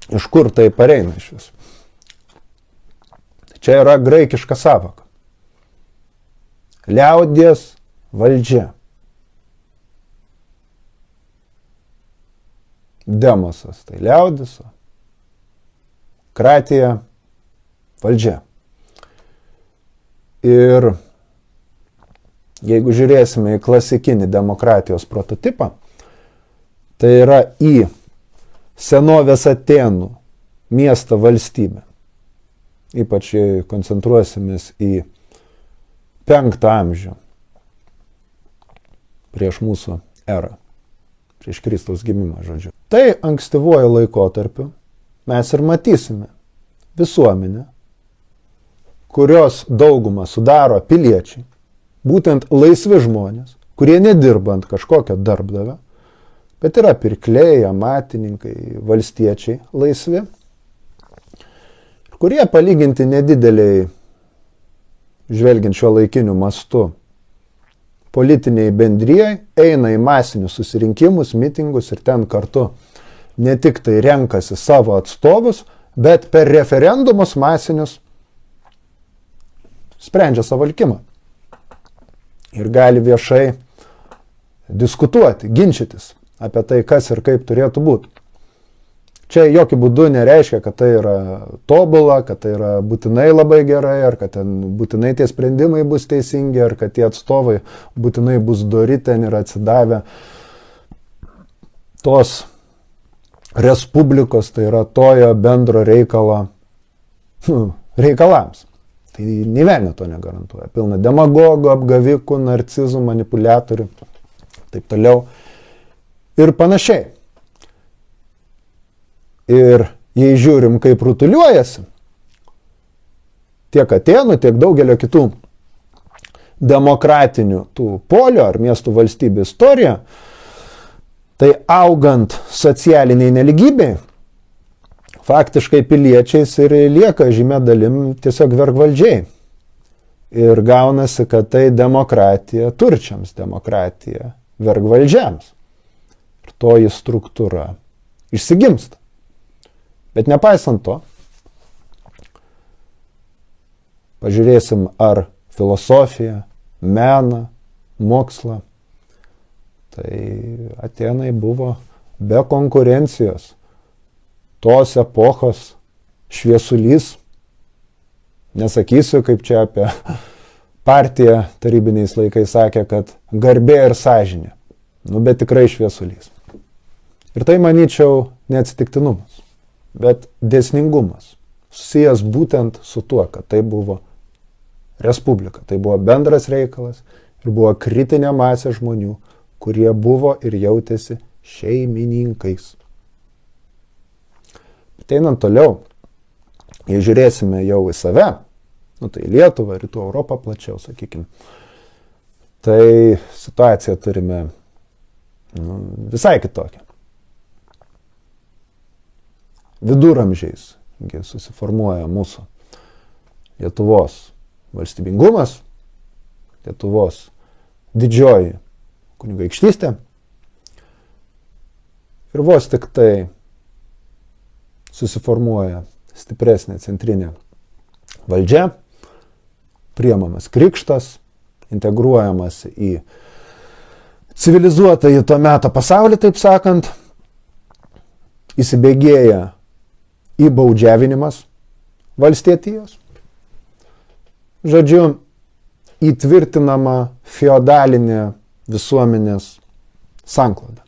Iš kur tai pareina iš viso? Čia yra graikiška sąvoka. Liaudies valdžia. Demosas tai liaudis, kratija valdžia. Ir jeigu žiūrėsime į klasikinį demokratijos prototipą, tai yra į senovės Atėnų miestą valstybę. Ypač koncentruosimės į 5 amžių prieš mūsų erą, prieš Kristaus gimimą, žodžiu. Tai ankstyvuoju laikotarpiu mes ir matysime visuomenę, kurios daugumą sudaro piliečiai, būtent laisvi žmonės, kurie nedirba ant kažkokio darbdavio, bet yra pirkliai, amatininkai, valstiečiai laisvi, kurie palyginti nedideliai, žvelgiant šio laikiniu mastu, politiniai bendrijai eina į masinius susirinkimus, mitingus ir ten kartu ne tik tai renkasi savo atstovus, bet per referendumus masinius sprendžia savo likimą. Ir gali viešai diskutuoti, ginčytis apie tai, kas ir kaip turėtų būti. Čia jokių būdų nereiškia, kad tai yra tobula, kad tai yra būtinai labai gerai, ar kad ten būtinai tie sprendimai bus teisingi, ar kad tie atstovai būtinai bus dori ten ir atsidavę tos respublikos, tai yra tojo bendro reikalo reikalams. Tai nė velnio to negarantuoja. Pilna demagogų, apgavikų, narcizų, manipuliatorių, taip toliau ir panašiai. Ir jei žiūrim, kaip rutuliuojasi tiek Atėnų, tiek daugelio kitų demokratinių tų polių ar miestų valstybių istorija, tai augant socialiniai neligybei, faktiškai piliečiais ir lieka žymė dalim tiesiog vergvaldžiai. Ir gaunasi, kad tai demokratija turčiams, demokratija vergvaldžiams. Ir toji struktūra išsigimsta. Bet nepaisant to, pažiūrėsim ar filosofiją, meną, mokslą, tai Atėnai buvo be konkurencijos tos epochos šviesulys. Nesakysiu, kaip čia apie partiją tarybiniais laikais sakė, kad garbė ir sąžinė. Bet tikrai šviesulys. Ir tai, manyčiau, neatsitiktinumas, bet dėsningumas. Susijęs būtent su tuo, kad tai buvo respublika. Tai buvo bendras reikalas ir buvo kritinė masė žmonių, kurie buvo ir jautėsi šeimininkais. Einant toliau, jei žiūrėsime jau į save, tai Lietuvą, Rytų Europą plačiau, sakykime, tai situaciją turime visai kitokią. Viduramžiais susiformuoja mūsų Lietuvos valstybingumas, Lietuvos didžioji kunigaikštystė ir vos tik tai susiformuoja stipresnė centrinė valdžia, priimamas krikštas, integruojamas į civilizuotą į to meto pasaulį, taip sakant, įsibėgėja įbaudžiavinimas valstietijos. Žodžiu, įtvirtinama feodalinė visuomenės sankloda.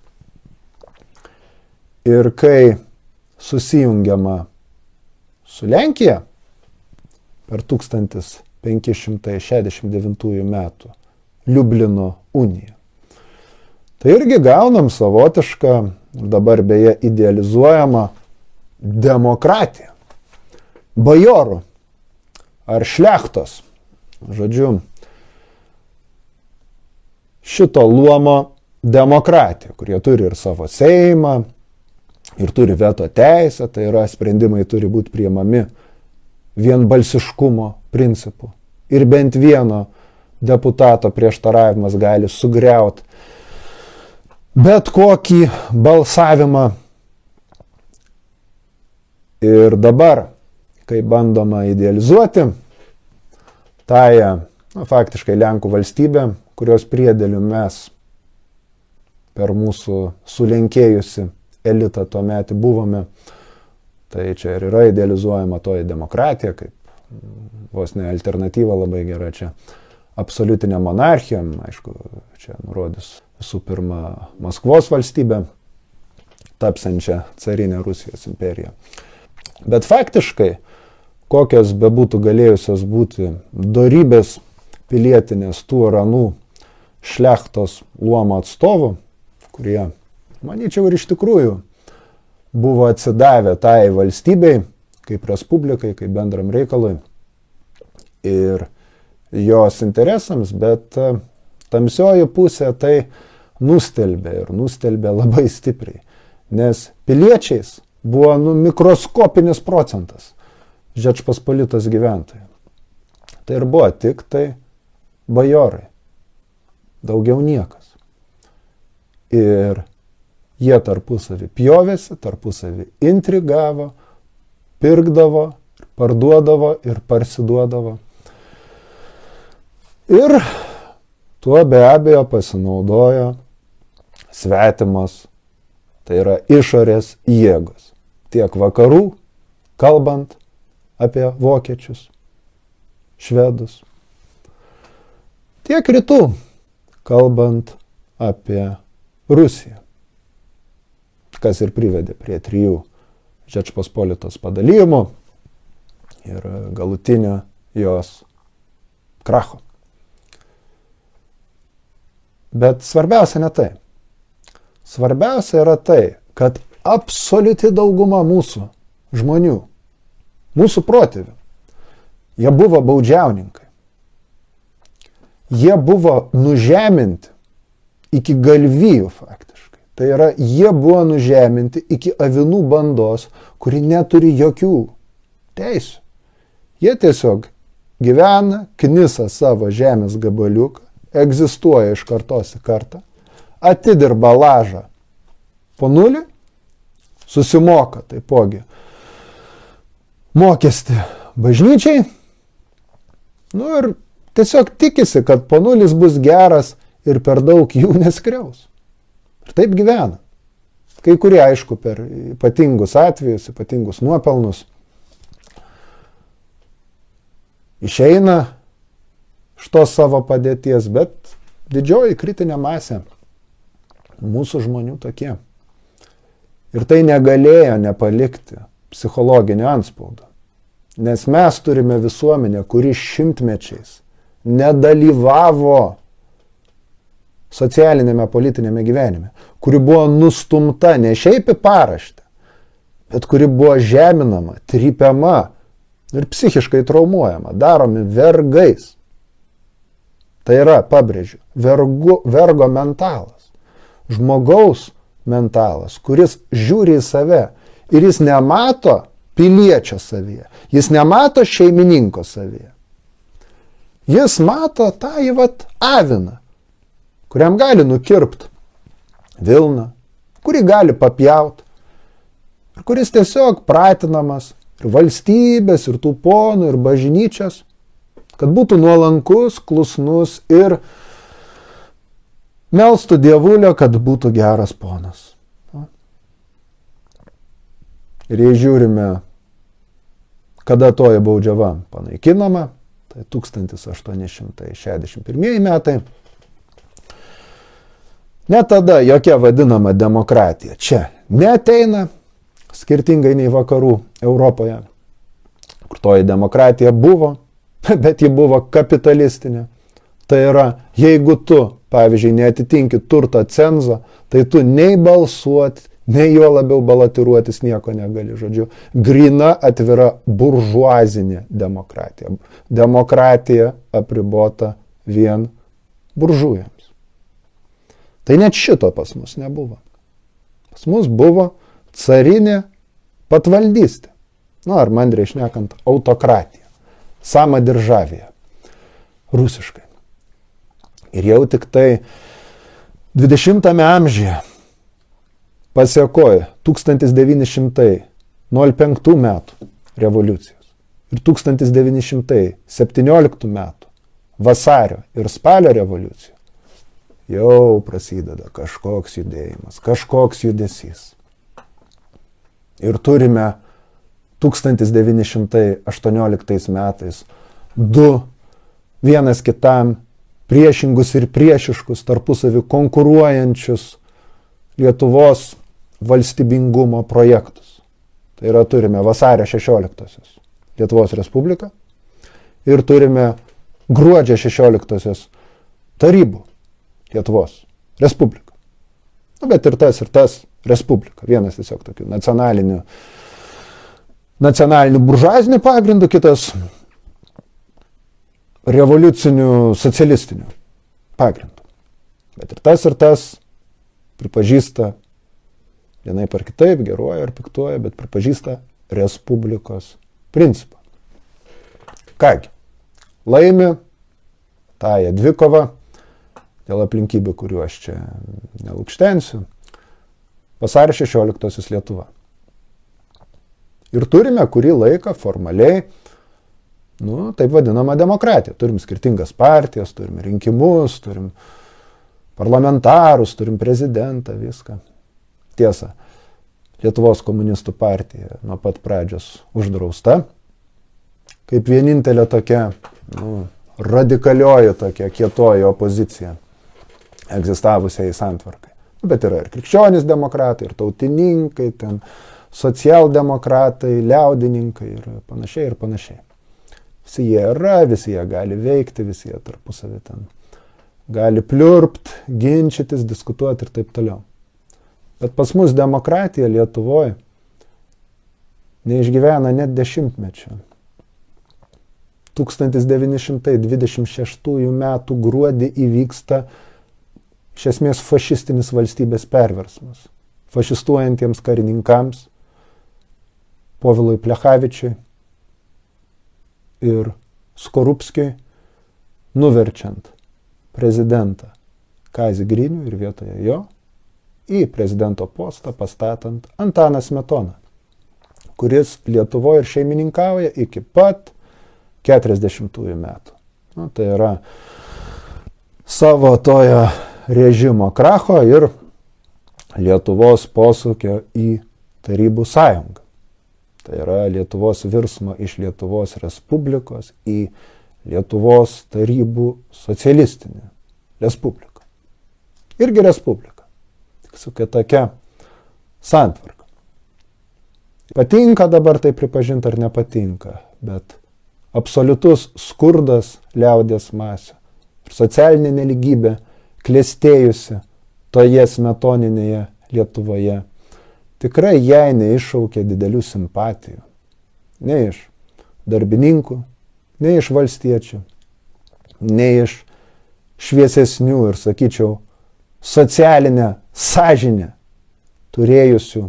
Ir kai susijungiama su Lenkija per 1569 metų Liublino uniją, tai irgi gaunam savotišką, dabar beje idealizuojamą demokratiją. Bajorų ar šlechtos, žodžiu, šito luomo demokratija, kurie turi ir savo seimą, ir turi veto teisę, tai yra sprendimai turi būti priimami vienbalsiškumo principu. Ir bent vieno deputato prieštaravimas gali sugriauti bet kokį balsavimą. Ir dabar, kai bandoma idealizuoti tąją, faktiškai Lenkų valstybę, kurios priedėlių mes per mūsų sulenkėjusi elitą tuo metu buvome, tai čia ir yra idealizuojama toji demokratija, kaip vos ne alternatyva labai gera čia absoliutinė monarchija, aišku, čia nurodys visų pirma Maskvos valstybę, tapsiančią carinę Rusijos imperiją. Bet faktiškai, kokios bebūtų galėjusios būti dorybės pilietinės tų ar anų šlechtos luomo atstovų, kurie, manyčiau, ir iš tikrųjų buvo atsidavę tai valstybei, kaip respublikai, kaip bendram reikalui ir jos interesams, bet tamsioji pusė tai nustelbė ir nustelbė labai stipriai, nes piliečiais buvo mikroskopinis procentas Žečpospolitos gyventojų. Tai ir buvo tik tai bajorai, daugiau niekas. Ir jie tarpusavį pjovėsi, tarpusavį intrigavo, pirkdavo, parduodavo ir parsiduodavo. Ir tuo be abejo pasinaudojo svetimos Tai yra išorės jėgos. Tiek vakarų, kalbant apie vokiečius, švedus, tiek rytų, kalbant apie Rusiją, kas ir privedė prie 3 Žečpospolitos padalijimų ir galutinio jos kracho. Bet svarbiausia ne tai. Svarbiausia yra tai, kad absoliuti dauguma mūsų žmonių, mūsų protėvių, jie buvo baudžiauninkai. Jie buvo nužeminti iki galvijų faktiškai. Tai yra, jie buvo nužeminti iki avinų bandos, kuri neturi jokių teisių. Jie tiesiog gyvena, knisa savo žemės gabaliuką, egzistuoja iš kartos į kartą, atidirba lažą po nulį, susimoka taipogi mokestį bažnyčiai, nu ir tiesiog tikisi, kad po nulis bus geras ir per daug jų neskriaus. Ir taip gyvena. Kai kurie, aišku, per ypatingus atvejus, ypatingus nuopelnus išeina iš tos savo padėties, bet didžioji kritinė masė mūsų žmonių tokie. Ir tai negalėjo nepalikti psichologinio antspaudo. Nes mes turime visuomenę, kuri šimtmečiais nedalyvavo socialinėme politinėme gyvenime, kuri buvo nustumta ne šiaip į paraštę, bet kuri buvo žeminama, trypiama ir psichiškai traumuojama, daromi vergais. Tai yra, pabrėžiu, vergo mentalas, žmogaus mentalas, kuris žiūri į save ir jis nemato piliečio savyje, jis nemato šeimininko savyje. Jis mato tą aviną, kuriam gali nukirpt vilną, kurį gali papjaut, ir kuris tiesiog pratinamas ir valstybės, ir tų ponų, ir bažnyčios, kad būtų nuolankus, klusnus ir melstų dievulio, kad būtų geras ponas. Ir jei žiūrime, kada toji baudžiava panaikinama, tai 1861 metai, net tada jokia vadinama demokratija čia neateina, skirtingai nei vakarų Europoje, kur toji demokratija buvo, bet ji buvo kapitalistinė. Tai yra, jeigu tu, pavyzdžiui, neatitinki turto cenzo, tai tu nei balsuoti, nei jo labiau balotiruotis nieko negali. Žodžiu, gryna atvira buržuazinė demokratija. Demokratija apribota vien buržujams. Tai net šito pas mus nebuvo. Pas mus buvo carinė patvaldystė. Nu, ar mandriai šnekant, autokratija. Samadiržavija. Rusiškai. Ir jau tik tai 20-ame amžiuje pasiekoja 1905 metų revoliucijos ir 1917 metų vasario ir spalio revoliucijų jau prasideda kažkoks judėjimas, kažkoks judesys. Ir turime 1918 metais du vienas kitam priešingus ir priešiškus, tarpusavį konkuruojančius Lietuvos valstybingumo projektus. Tai yra, turime vasario 16-osios Lietuvos Respubliką ir turime gruodžio 16-osios Tarybų Lietuvos Respubliką. Nu, bet ir tas Respublika. Vienas tiesiog tokių nacionalinių buržuazinių pagrindų, kitas revoliucinių socialistinių pagrindų. Bet ir tas pripažįsta vienaip ar kitaip, geruoja ar piktuoja, bet pripažįsta Respublikos principą. Kągi, laimi tąją dvikovą dėl aplinkybių, kuriuo aš čia nelukštensiu, vasario 16-osios Lietuva. Ir turime kurį laiką formaliai, taip vadinama demokratija. Turim skirtingas partijas, turim rinkimus, turim parlamentarus, turim prezidentą, viską. Tiesa, Lietuvos komunistų partija nuo pat pradžios uždrausta, kaip vienintelė tokia radikalioji tokia kietoji opozicija egzistavusiai santvarkai. Bet yra ir krikščionys demokratai, ir tautininkai, ten socialdemokratai, liaudininkai ir panašiai ir panašiai. Visi jie yra, visi jie gali veikti, visi jie tarpusavį ten gali pliurpt, ginčytis, diskutuoti ir taip toliau. Bet pas mus demokratija Lietuvoje neišgyvena net dešimtmečio. 1926 metų gruodį įvyksta iš esmės fašistinis valstybės perversmas. Fašistuojantiems karininkams, Povilui Plechavičiui ir Skorupskiui, nuverčiant prezidentą Kazį Grinių ir vietoje jo į prezidento postą pastatant Antaną Smetoną, kuris Lietuvoje ir šeimininkauja iki pat 40 metų. Tai yra savo tojo režimo kracho ir Lietuvos posūkio į Tarybų sąjungą. Tai yra Lietuvos virsmo iš Lietuvos Respublikos į Lietuvos Tarybų socialistinę Respubliką. Irgi Respublika. Tik su tokia santvarka. Patinka dabar tai pripažinti ar nepatinka, bet absoliutus skurdas liaudies masių ir socialinė neligybė klestėjusi toje smetoninėje Lietuvoje tikrai jai neiššaukė didelių simpatijų. Ne iš darbininkų, ne iš valstiečių, ne iš šviesesnių ir, sakyčiau, socialinę sąžinę turėjusių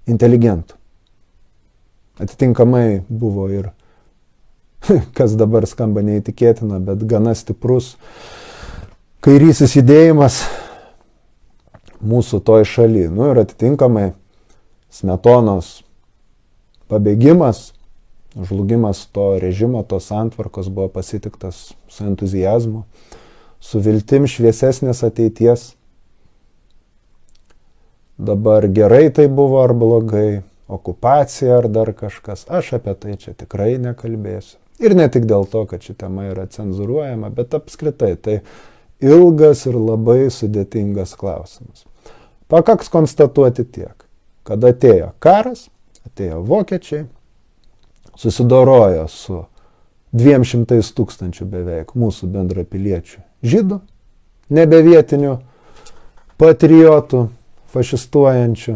inteligentų. Atitinkamai buvo ir, kas dabar skamba neįtikėtina, bet gana stiprus kairysis judėjimas mūsų toj šaly. Ir atitinkamai Smetonos pabėgimas, žlugimas to režimo, tos santvarkos buvo pasitiktas su entuziazmu, su viltim šviesesnės ateities. Dabar gerai tai buvo ar blogai, okupacija ar dar kažkas, aš apie tai čia tikrai nekalbėsiu. Ir ne tik dėl to, kad ši tema yra cenzūruojama, bet apskritai tai ilgas ir labai sudėtingas klausimas. Pakaks konstatuoti tiek, kad atėjo karas, atėjo vokiečiai, susidorojo su 200 000 beveik mūsų bendrapiliečių žydų, nebevietinių patriotų, fašistuojančių,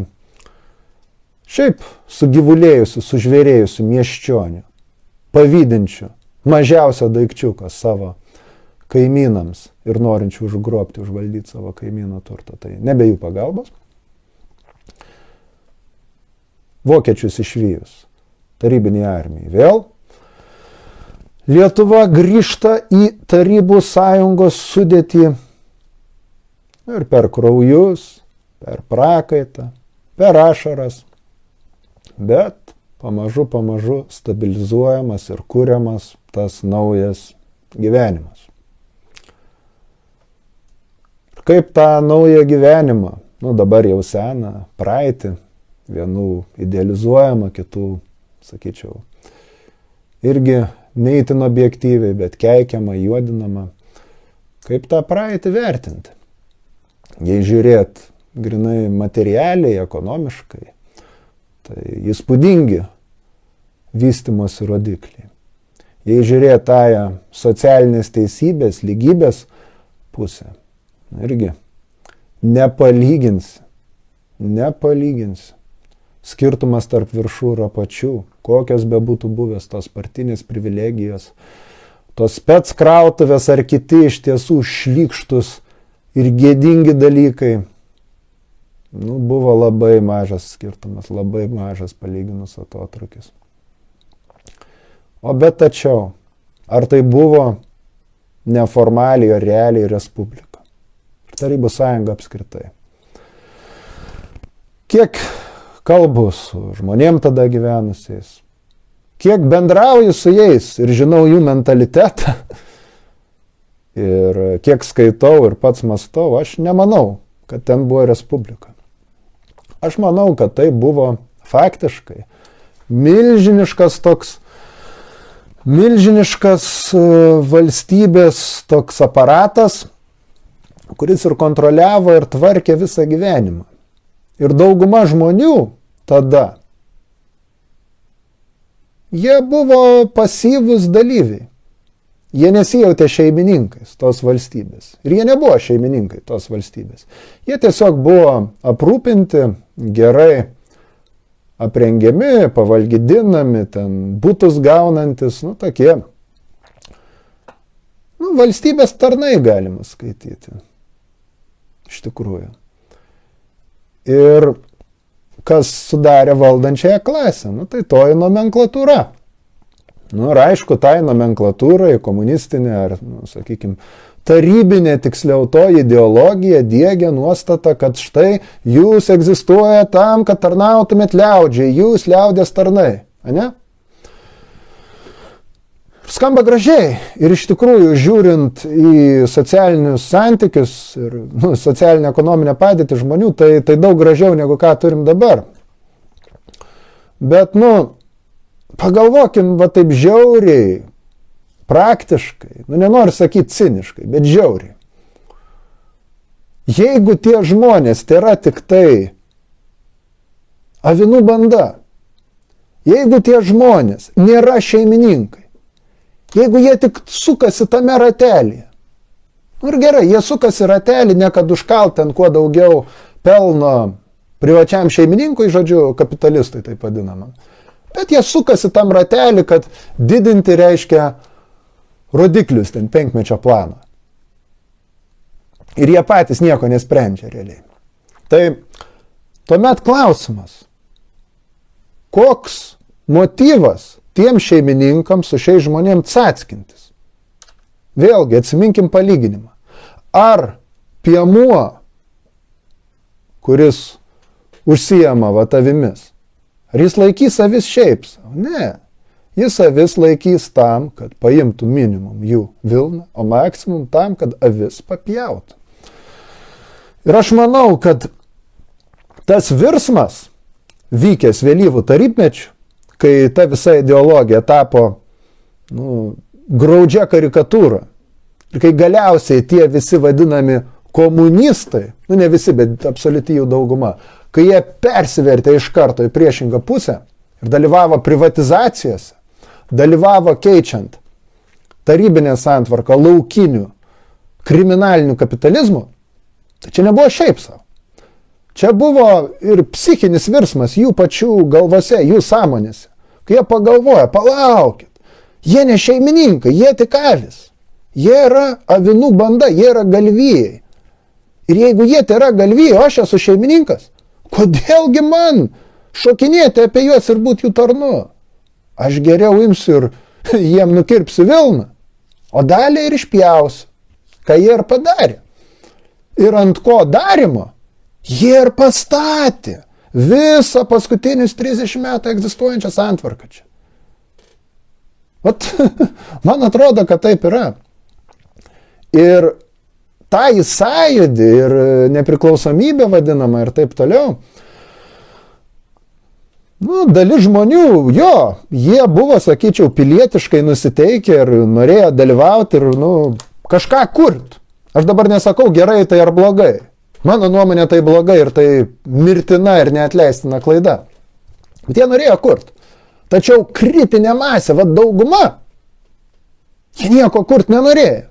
šiaip sugyvulėjusių, sužvėrėjusių miesčionių, pavydinčių mažiausio daikčiuko savo kaimynams ir norinčių užgrobti, užvaldyti savo kaimyno turtą. Tai nebe jų pagalbos. Vokiečius išvijus tarybinį armiją. Vėl Lietuva grįžta į Tarybų sąjungos sudėtį ir per kraujus, per prakaitą, per ašaras, bet pamažu stabilizuojamas ir kuriamas tas naujas gyvenimas. Kaip tą naują gyvenimą, dabar jau seną, praeitį, vienų idealizuojama, kitų, sakyčiau, irgi neįtin objektyviai, bet keikiama, juodinama, kaip tą praeitį vertinti. Jei žiūrėt grinai materialiai, ekonomiškai, tai įspūdingi vystymosi rodikliai. Jei žiūrėt tąją socialinės teisybės, lygybės pusę, irgi nepalyginsi. Skirtumas tarp viršų ir apačių, kokios be būtų buvęs tos partinės privilegijos, tos spec krautuvės ar kiti iš tiesų šlykštus ir gėdingi dalykai, buvo labai mažas skirtumas, labai mažas palyginus atotrūkis. O bet tačiau, ar tai buvo neformaliai ar realiai respublika? Tarybų sąjunga apskritai. Kiek kalbu su žmonėm tada gyvenusiais, kiek bendrauju su jais ir žinau jų mentalitetą ir kiek skaitau ir pats mąstau, aš nemanau, kad ten buvo respublika. Aš manau, kad tai buvo faktiškai milžiniškas valstybės toks aparatas, kuris ir kontroliavo ir tvarkė visą gyvenimą. Ir dauguma žmonių tada, jie buvo pasyvūs dalyviai. Jie nesijautė šeimininkais tos valstybės. Ir jie nebuvo šeimininkai tos valstybės. Jie tiesiog buvo aprūpinti, gerai aprengiami, pavalgydinami, ten būtus gaunantis, tokie, valstybės tarnai galima skaityti. Iš tikrųjų. Ir kas sudarė valdančiąją klasę? Tai toji nomenklatūra. Ir aišku, tai nomenklatūrai, komunistinė ar, sakykime, tarybinė, tiksliau, to ideologija diegia nuostata, kad štai jūs egzistuoja tam, kad tarnautumėt liaudžiai, jūs liaudės tarnai. Ane? Skamba gražiai ir iš tikrųjų, žiūrint į socialinius santykius ir socialinę ekonominę padėtį žmonių, tai daug gražiau negu ką turim dabar. Bet, pagalvokim, taip žiauriai, praktiškai, nenoriu sakyti ciniškai, bet žiauriai. Jeigu tie žmonės tai yra tik tai avinų banda, jeigu tie žmonės nėra šeimininkai, jeigu jie tik sukasi tame ratelėje, ir gerai, jie sukasi ratelį, ne kad užkalt ten kuo daugiau pelno privačiam šeimininkui, žodžiu, kapitalistui taip vadinamam. Bet jie sukasi tam ratelį, kad didinti reiškia rodiklius, ten 5-mečio planą. Ir jie patys nieko nesprendžia realiai. Tai tuomet klausimas, koks motyvas tiem šeimininkams su šiais žmonėms atskintis? Vėlgi, atsiminkim palyginimą. Ar piemuo, kuris užsijama avimis, ar jis laikys avis šiaip savo? Ne. Jis avis laikys tam, kad paimtų minimum jų vilną, o maksimum tam, kad avis papjautų. Ir aš manau, kad tas virsmas vykęs vėlyvų tarybmečių, kai ta visa ideologija tapo graudžia karikatūra, ir kai galiausiai tie visi vadinami komunistai, ne visi, bet absoliuti jų dauguma, kai jie persivertė iš karto į priešingą pusę ir dalyvavo privatizacijose, dalyvavo keičiant tarybinę santvarką laukinių kriminalinių kapitalizmų, tai čia nebuvo šiaip savo. Čia buvo ir psichinis virsmas jų pačių galvose, jų sąmonėse. Kai jie pagalvoja, palaukit, jie ne šeimininkai, jie tik avis. Jie yra avinų banda, jie yra galvijai. Ir jeigu jie tai yra galvijai, o aš esu šeimininkas, kodėlgi man šokinėti apie juos ir būti jų tarnu? Aš geriau imsiu ir jiem nukirpsiu vilną, o dalį ir išpjausiu, ką jie ir padarė. Ir ant ko darimo jie ir pastatė visą paskutinius 30 metų egzistuojančią santvarką čia. Man atrodo, kad taip yra. Ir tą įsąjūdį ir nepriklausomybę vadinamą ir taip toliau, dalis žmonių, jie buvo, sakyčiau, pilietiškai nusiteikę ir norėjo dalyvauti ir, kažką kurt. Aš dabar nesakau gerai tai ar blogai. Mano nuomonė tai blogai ir tai mirtina ir neatleistina klaida. Bet jie norėjo kurt. Tačiau kritinė masė, dauguma, jie nieko kurt nenorėjo.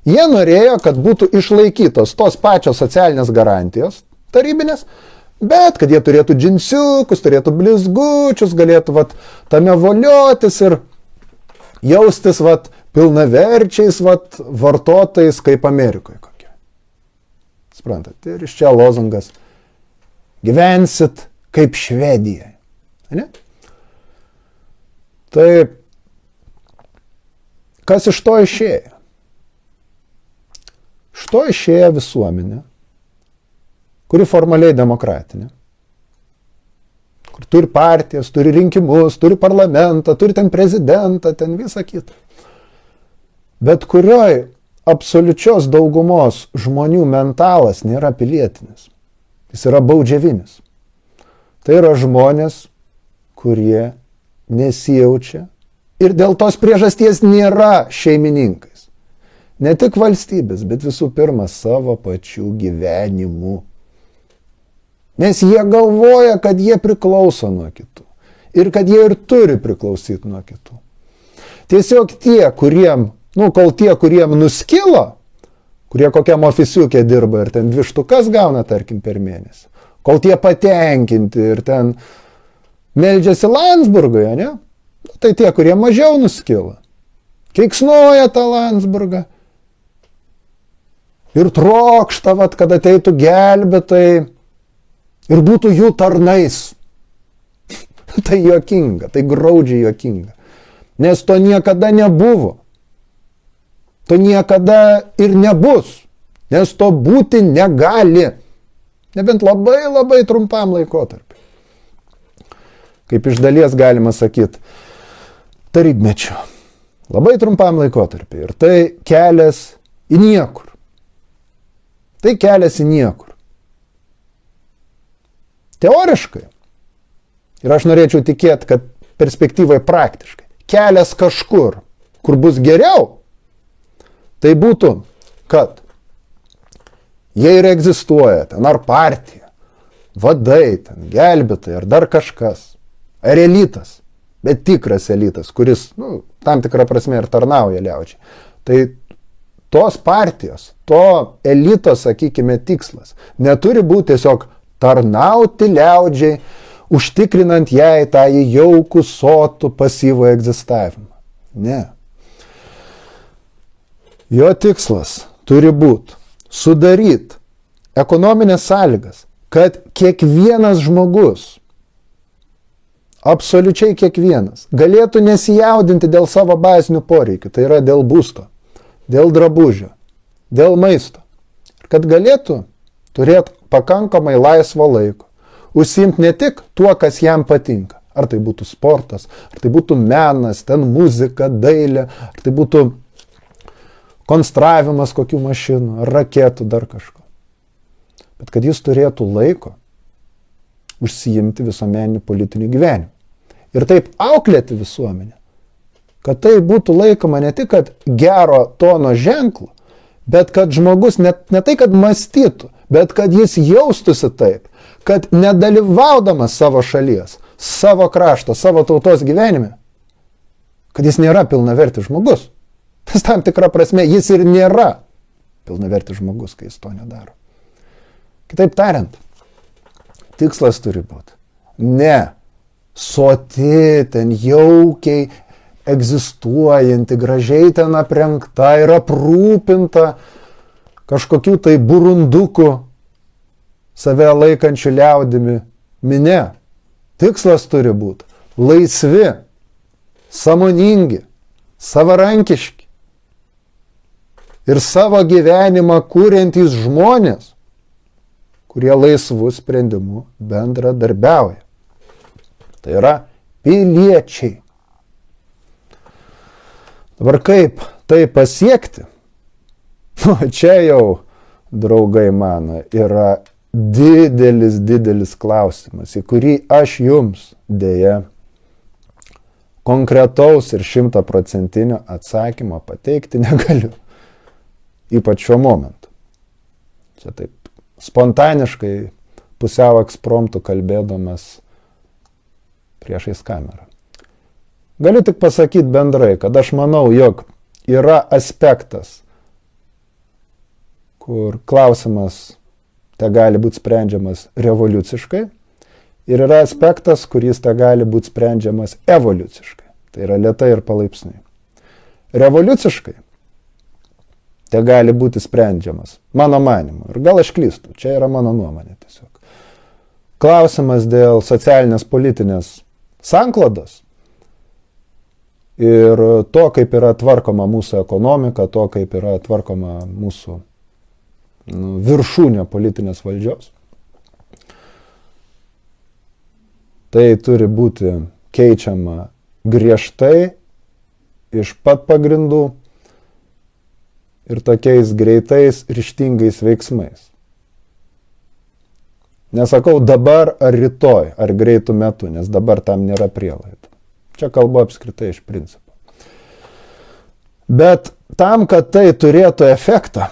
Jie norėjo, kad būtų išlaikytos tos pačios socialinės garantijos tarybinės, bet kad jie turėtų džinsiukus, turėtų blizgučius, galėtų tame voliotis ir jaustis pilnaverčiais vartotojais kaip Amerikoje kokie. Suprantat, ir iš čia lozungas gyvensit kaip Švedija. Ne? Tai kas iš to išėjo? Iš to išėjo visuomenė, kuri formaliai demokratinė, kur turi partijas, turi rinkimus, turi parlamentą, turi ten prezidentą, ten visą kitą. Bet kurioj absoliučios daugumos žmonių mentalas nėra pilietinis. Jis yra baudžiavinis. Tai yra žmonės, kurie nesijaučia ir dėl tos priežasties nėra šeimininkais. Ne tik valstybės, bet visų pirma savo pačių gyvenimų. Nes jie galvoja, kad jie priklauso nuo kitų. Ir kad jie ir turi priklausyti nuo kitų. Tiesiog tie, kuriem nuskilo, kurie kokiam ofisiukė dirba ir ten 2 štukas gauna, tarkim, per mėnesį, kol tie patenkinti ir ten meldžiasi Landsburgui, ne? Tai tie, kurie mažiau nuskilo, keiksnoja tą Landsburgą ir trokšta, kad ateitų gelbėtojai ir būtų jų tarnais. Tai juokinga, tai graudžiai juokinga. Nes to niekada nebuvo. To niekada ir nebus. Nes to būti negali. Nebent labai labai trumpam laikotarpiu. Kaip iš dalies galima sakyti, tarybmečiu. Labai trumpam laikotarpiu. Ir tai kelias į niekur. Tai kelias į niekur. Teoriškai. Ir aš norėčiau tikėti, kad perspektyvai praktiškai. Kelias kažkur, kur bus geriau, tai būtų, kad jie ir egzistuoja, ten ar partija, vadai, ten gelbėtojai, ar dar kažkas, ar elitas, bet tikras elitas, kuris, tam tikrą prasme ir tarnauja liaudžiai. Tai tos partijos, to elito, sakykime, tikslas neturi būti tiesiog tarnauti liaudžiai, užtikrinant jai tą jaukų, sotų, pasyvų egzistavimą. Ne. Jo tikslas turi būti sudaryti ekonominės sąlygas, kad kiekvienas žmogus, absoliučiai kiekvienas, galėtų nesijaudinti dėl savo bazinių poreikių, tai yra dėl būsto, dėl drabužio, dėl maisto. Kad galėtų turėti pakankamai laisvo laiko. Užsiimti ne tik tuo, kas jam patinka. Ar tai būtų sportas, ar tai būtų menas, ten muzika, dailė, ar tai būtų konstravimas kokių mašinų, ar raketų, dar kažko. Bet kad jis turėtų laiko užsiimti visuomeniniu politiniu gyvenimu. Ir taip auklėti visuomenę, kad tai būtų laikoma ne tik kad gero tono ženklu, bet kad žmogus ne tai, kad mąstytų, bet kad jis jaustųsi taip, kad nedalyvaudamas savo šalies, savo krašto, savo tautos gyvenime, kad jis nėra pilnavertis žmogus. Tas tam tikra prasme, jis ir nėra pilnavertis žmogus, kai jis to nedaro. Kitaip tariant, tikslas turi būti ne soti, ten jaukiai egzistuojanti, gražiai ten aprengta ir aprūpinta kažkokių tai burundukų save laikančių liaudimi minia. Tikslas turi būti laisvi, sąmoningi, savarankiški ir savo gyvenimą kuriantys žmonės, kurie laisvų sprendimų bendradarbiauja. Tai yra piliečiai. Dabar kaip tai pasiekti? Čia jau, draugai mano, yra didelis klausimas, į kurį aš jums dėja konkretaus ir 100% atsakymo pateikti negaliu. Ypač šiuo momentu. Čia taip spontaniškai pusiau ekspromtų kalbėdamas priešais kamerą. Galiu tik pasakyti bendrai, kad aš manau, jog yra aspektas, kur klausimas te gali būti sprendžiamas revoliuciškai ir yra aspektas, kuris te gali būti sprendžiamas evoliuciškai. Tai yra lėtai ir palaipsniui. Revoliuciškai te gali būti sprendžiamas, mano manimu. Ir gal aš klystu, čia yra mano nuomonė tiesiog. Klausimas dėl socialinės politinės sanklodos ir to, kaip yra tvarkoma mūsų ekonomika, to, kaip yra tvarkoma mūsų viršūnė politinės valdžios. Tai turi būti keičiama griežtai iš pat pagrindų ir tokiais greitais, ryžtingais veiksmais. Nesakau dabar ar rytoj, ar greitų metų, nes dabar tam nėra prielaidų. Čia kalbu apskritai iš principo. Bet tam, kad tai turėtų efektą,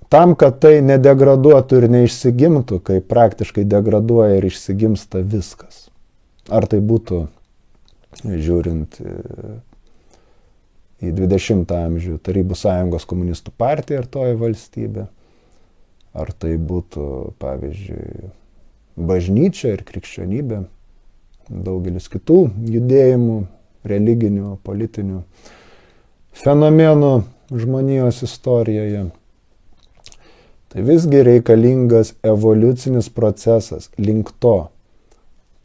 tam, kad tai nedegraduotų ir neišsigimtų, kai praktiškai degraduoja ir išsigimsta viskas. Ar tai būtų, žiūrint į 20 amžių, Tarybų Sąjungos komunistų partija ir toji valstybė, ar tai būtų, pavyzdžiui, bažnyčia ir krikščionybė, daugelis kitų judėjimų, religinių, politinių fenomenų žmonijos istorijoje. Tai visgi reikalingas evoliucinis procesas link to,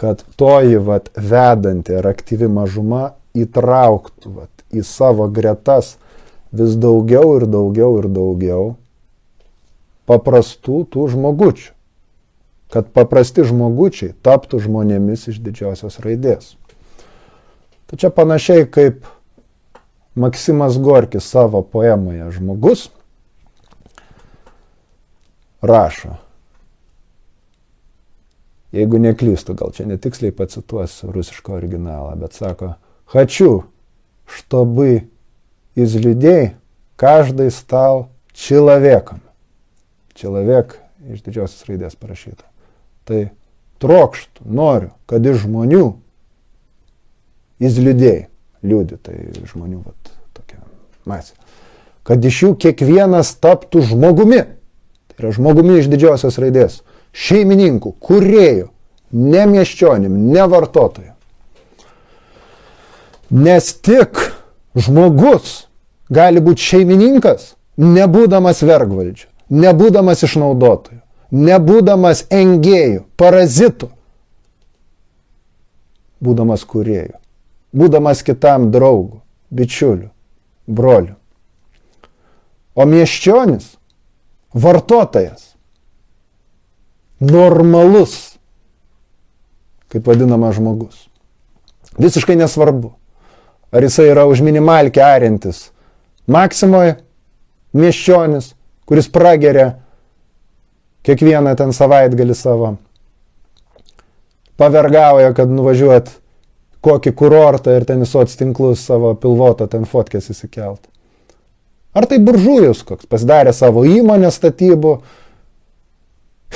kad toji vedanti ir aktyvi mažuma įtrauktų į savo gretas vis daugiau ir daugiau ir daugiau paprastų tų žmogučių. Kad paprasti žmogučiai taptų žmonėmis iš didžiosios raidės. Tai čia panašiai kaip Maksimas Gorkis savo poemoje Žmogus rašo. Jeigu neklystu, gal čia netiksliai pacituosiu rusišką originalą, bet sako, хочу, чтобы из людей каждый стал человеком. Человек iš didžiosios raidės parašyta. Tai trokštų, noriu, kad iš žmonių, из людей, liūdį, tai žmonių tokia masė, kad iš jų kiekvienas taptų žmogumi. Tai yra žmogumi iš didžiosios raidės. Šeimininku, kūrėju, ne miesčionim, ne vartotoju. Nes tik žmogus gali būti šeimininkas, nebūdamas vergvaldžiu, nebūdamas išnaudotoju, nebūdamas engėjų, parazitų, būdamas kūrėju, būdamas kitam draugu, bičiuliu, broliu. O miesčionis, vartotojas, normalus, kaip vadinamas žmogus. Visiškai nesvarbu, ar jisai yra už minimalkę ariantis Maksimoje, miesčionis, kuris prageria kiekvieną ten savaitgalį savo, pavergauja, kad nuvažiuot kokį kurortą ir ten į soctinklus savo pilvotą ten fotkės įsikelt. Ar tai buržujus koks, pasidarė savo įmonę statybų,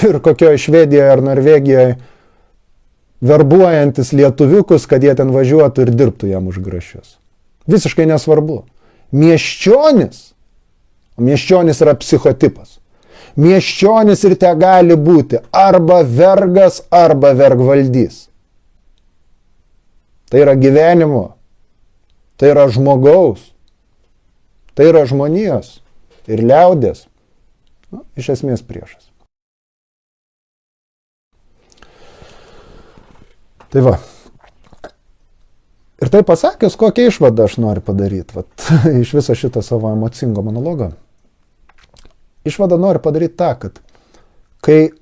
ir kokioje Švedijoje ar Norvegijoje verbuojantis lietuviukus, kad jie ten važiuotų ir dirbtų jam už grašius. Visiškai nesvarbu. Miesčionis, o miesčionis yra psichotipas. Miesčionis ir te gali būti arba vergas, arba vergvaldys. Tai yra gyvenimo, tai yra žmogaus, tai yra žmonijos ir liaudės, iš esmės priešas. Tai va. Ir tai pasakius, kokią išvadą aš noriu padaryti iš viso šito savo emocingo monologo. Išvadą noriu padaryti tą, kad kai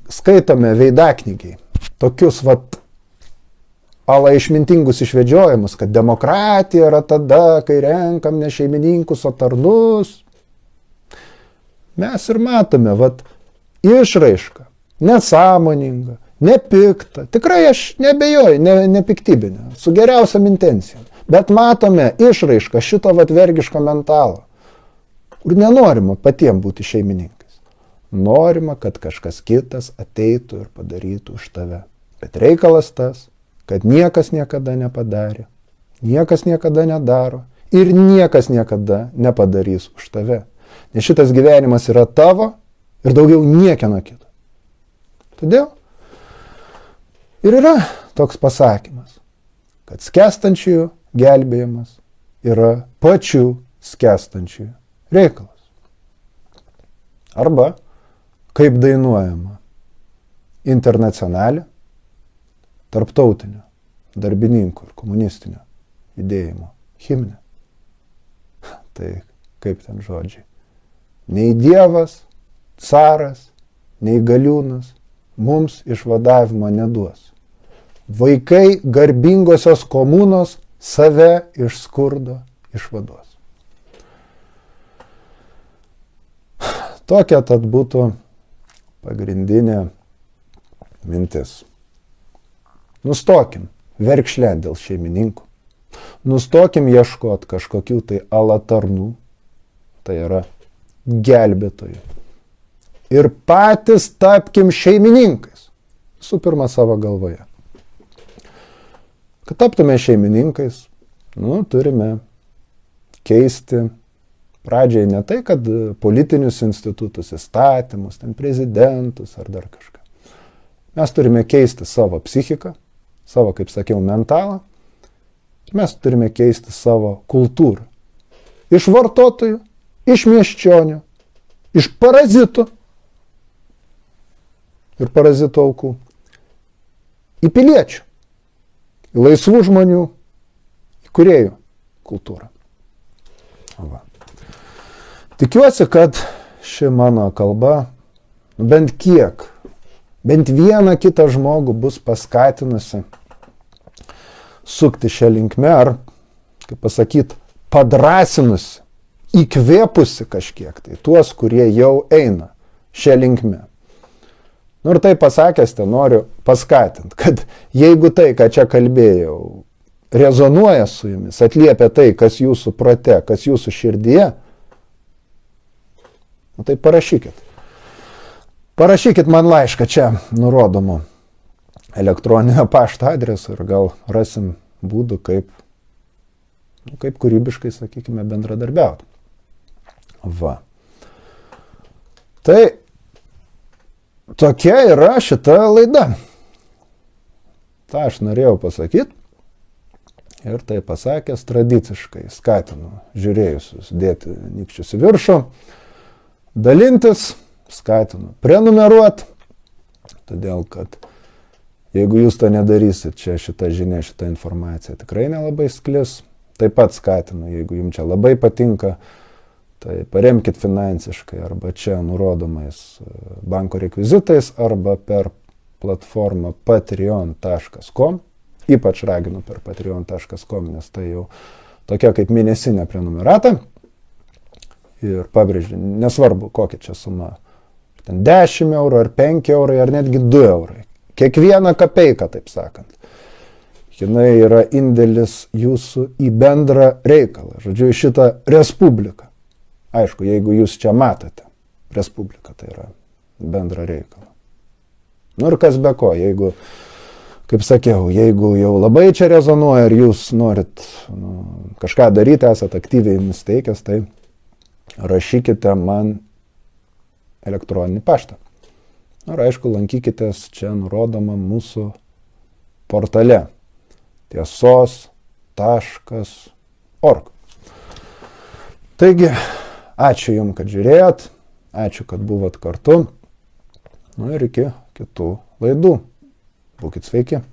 skaitome veidaknygiai tokius ala išmintingus išvedžiojimus, kad demokratija yra tada, kai renkam ne šeimininkus, o tarnus, mes ir matome išraišką, nesąmoningą, nepikta. Tikrai aš nebejoju, nepiktybinė, su geriausiam intencijom. Bet matome išraišką šito vergiško mentalo, kur nenorima patiems būti šeimininkais. Norima, kad kažkas kitas ateitų ir padarytų už tave. Bet reikalas tas, kad niekas niekada nepadarė, niekas niekada nedaro ir niekas niekada nepadarys už tave. Nes šitas gyvenimas yra tavo ir daugiau niekieno kito. Todėl ir yra toks pasakymas, kad skęstančiųjų gelbėjimas yra pačių skęstančiųjų reikalas. Arba, kaip dainuojama Internacionalė, tarptautinio darbininkų ir komunistinio judėjimo himne. Tai kaip ten žodžiai. Nei dievas, caras, nei galiūnas mums išvadavimo neduos. Vaikai garbingosios komunos save iš skurdo išvaduos. Tokia tad būtų pagrindinė mintis. Nustokim verkšlę dėl šeimininkų. Nustokim ieškoti kažkokių tai alatarnų, tai yra gelbėtojų. Ir patys tapkim šeimininkais. Visų pirma, savo galvoje. Kad taptume šeimininkais, turime keisti pradžiai ne tai, kad politinius institutus, įstatymus, ten prezidentus ar dar kažką. Mes turime keisti savo psichiką, savo, kaip sakiau, mentalą. Mes turime keisti savo kultūrą. Iš vartotojų, iš miesčionių, iš parazitų ir parazitų aukų. Į piliečių, į laisvų žmonių, į kūrėjų kultūrą. Va. Tikiuosi, kad ši mano kalba bent kiek, bent vieną kitą žmogų bus paskatinusi sukti šią linkmę ar, kaip pasakyti, padrasinusi, įkvėpusi kažkiek tai tuos, kurie jau eina šią linkmę. Ir tai pasakęs, tai noriu paskatinti, kad jeigu tai, ką čia kalbėjau, rezonuoja su jumis, atliepia tai, kas jūsų prote, kas jūsų širdyje, tai parašykit. Parašykit man laišką čia nurodomu elektroninio pašto adresu ir gal rasim būdų, kaip kūrybiškai, sakykime, bendradarbiauti. Va. Tai tokia yra šita laida. Ta aš norėjau pasakyti ir tai pasakęs tradiciškai skatinu žiūrėjusius dėti nykščius į viršų, dalintis, skatinu prenumeruoti, todėl kad jeigu jūs to nedarysit, čia šita žinia, šita informacija tikrai nelabai sklis. Taip pat skatinu, jeigu jums čia labai patinka, tai paremkit finansiškai arba čia nurodomais banko rekvizitais arba per platformą patreon.com. Ypač raginu per patreon.com, nes tai jau tokia kaip mėnesinė prenumerata. Ir pabrėžiu, nesvarbu, kokia čia suma. 10 eurų ar 5 eurai ar netgi 2 eurai. Kiekviena kapeiką, taip sakant. Jinai yra indėlis jūsų į bendrą reikalą. Žodžiu, į šitą respubliką. Aišku, jeigu jūs čia matote, respublika tai yra bendrą reikalą. Ir kas be ko, jeigu, kaip sakiau, jeigu jau labai čia rezonuoja ir jūs norit kažką daryti, esate aktyviai nusteikęs, tai rašykite man elektroninį paštą. Ir aišku, lankykitės čia nurodoma mūsų portale tiesos.org. Taigi, ačiū Jums, kad žiūrėjot, ačiū, kad buvot kartu. Ir iki kitų laidų. Būkit sveiki.